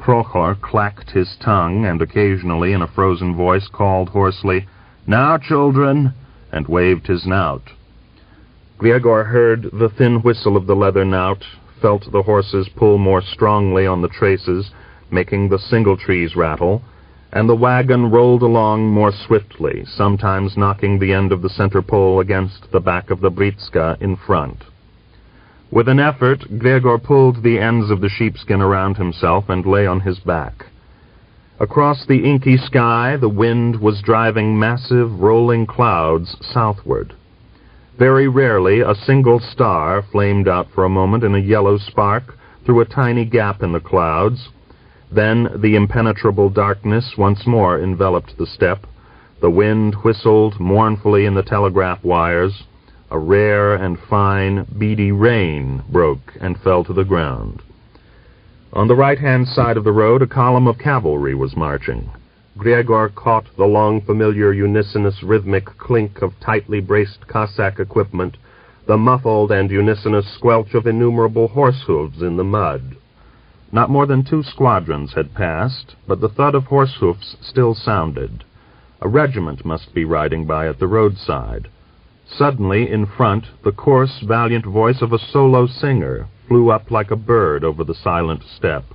Prokhor clacked his tongue and occasionally, in a frozen voice, called hoarsely, "Now, children," and waved his knout. Griegor heard the thin whistle of the leather knout, felt the horses pull more strongly on the traces, making the single-trees rattle, and the wagon rolled along more swiftly, sometimes knocking the end of the center pole against the back of the britska in front. With an effort, Griegor pulled the ends of the sheepskin around himself and lay on his back. Across the inky sky, the wind was driving massive, rolling clouds southward. Very rarely, a single star flamed out for a moment in a yellow spark through a tiny gap in the clouds. Then the impenetrable darkness once more enveloped the steppe. The wind whistled mournfully in the telegraph wires. A rare and fine, beady rain broke and fell to the ground. On the right-hand side of the road, a column of cavalry was marching. Griegor caught the long, familiar, unisonous, rhythmic clink of tightly braced Cossack equipment, the muffled and unisonous squelch of innumerable horse hooves in the mud. Not more than 2 squadrons had passed, but the thud of horse hoofs still sounded. A regiment must be riding by at the roadside. Suddenly, in front, the coarse, valiant voice of a solo singer flew up like a bird over the silent steppe.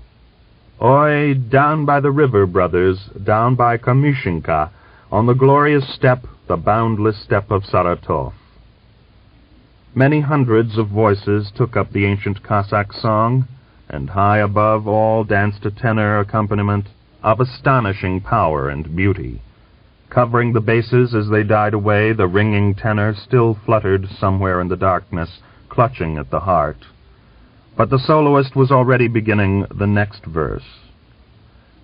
"Oi, down by the river, brothers, down by Vyashenska, on the glorious steppe, the boundless steppe of Saratov." Many hundreds of voices took up the ancient Cossack song, and high above all danced a tenor accompaniment of astonishing power and beauty. Covering the basses as they died away, the ringing tenor still fluttered somewhere in the darkness, clutching at the heart. But the soloist was already beginning the next verse.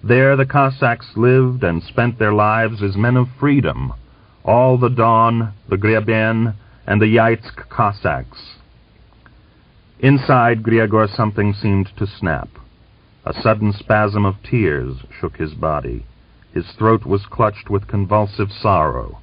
There the Cossacks lived and spent their lives as men of freedom, all the Don, the Grieben, and the Yaitsk Cossacks. Inside Griegor something seemed to snap. A sudden spasm of tears shook his body. His throat was clutched with convulsive sorrow.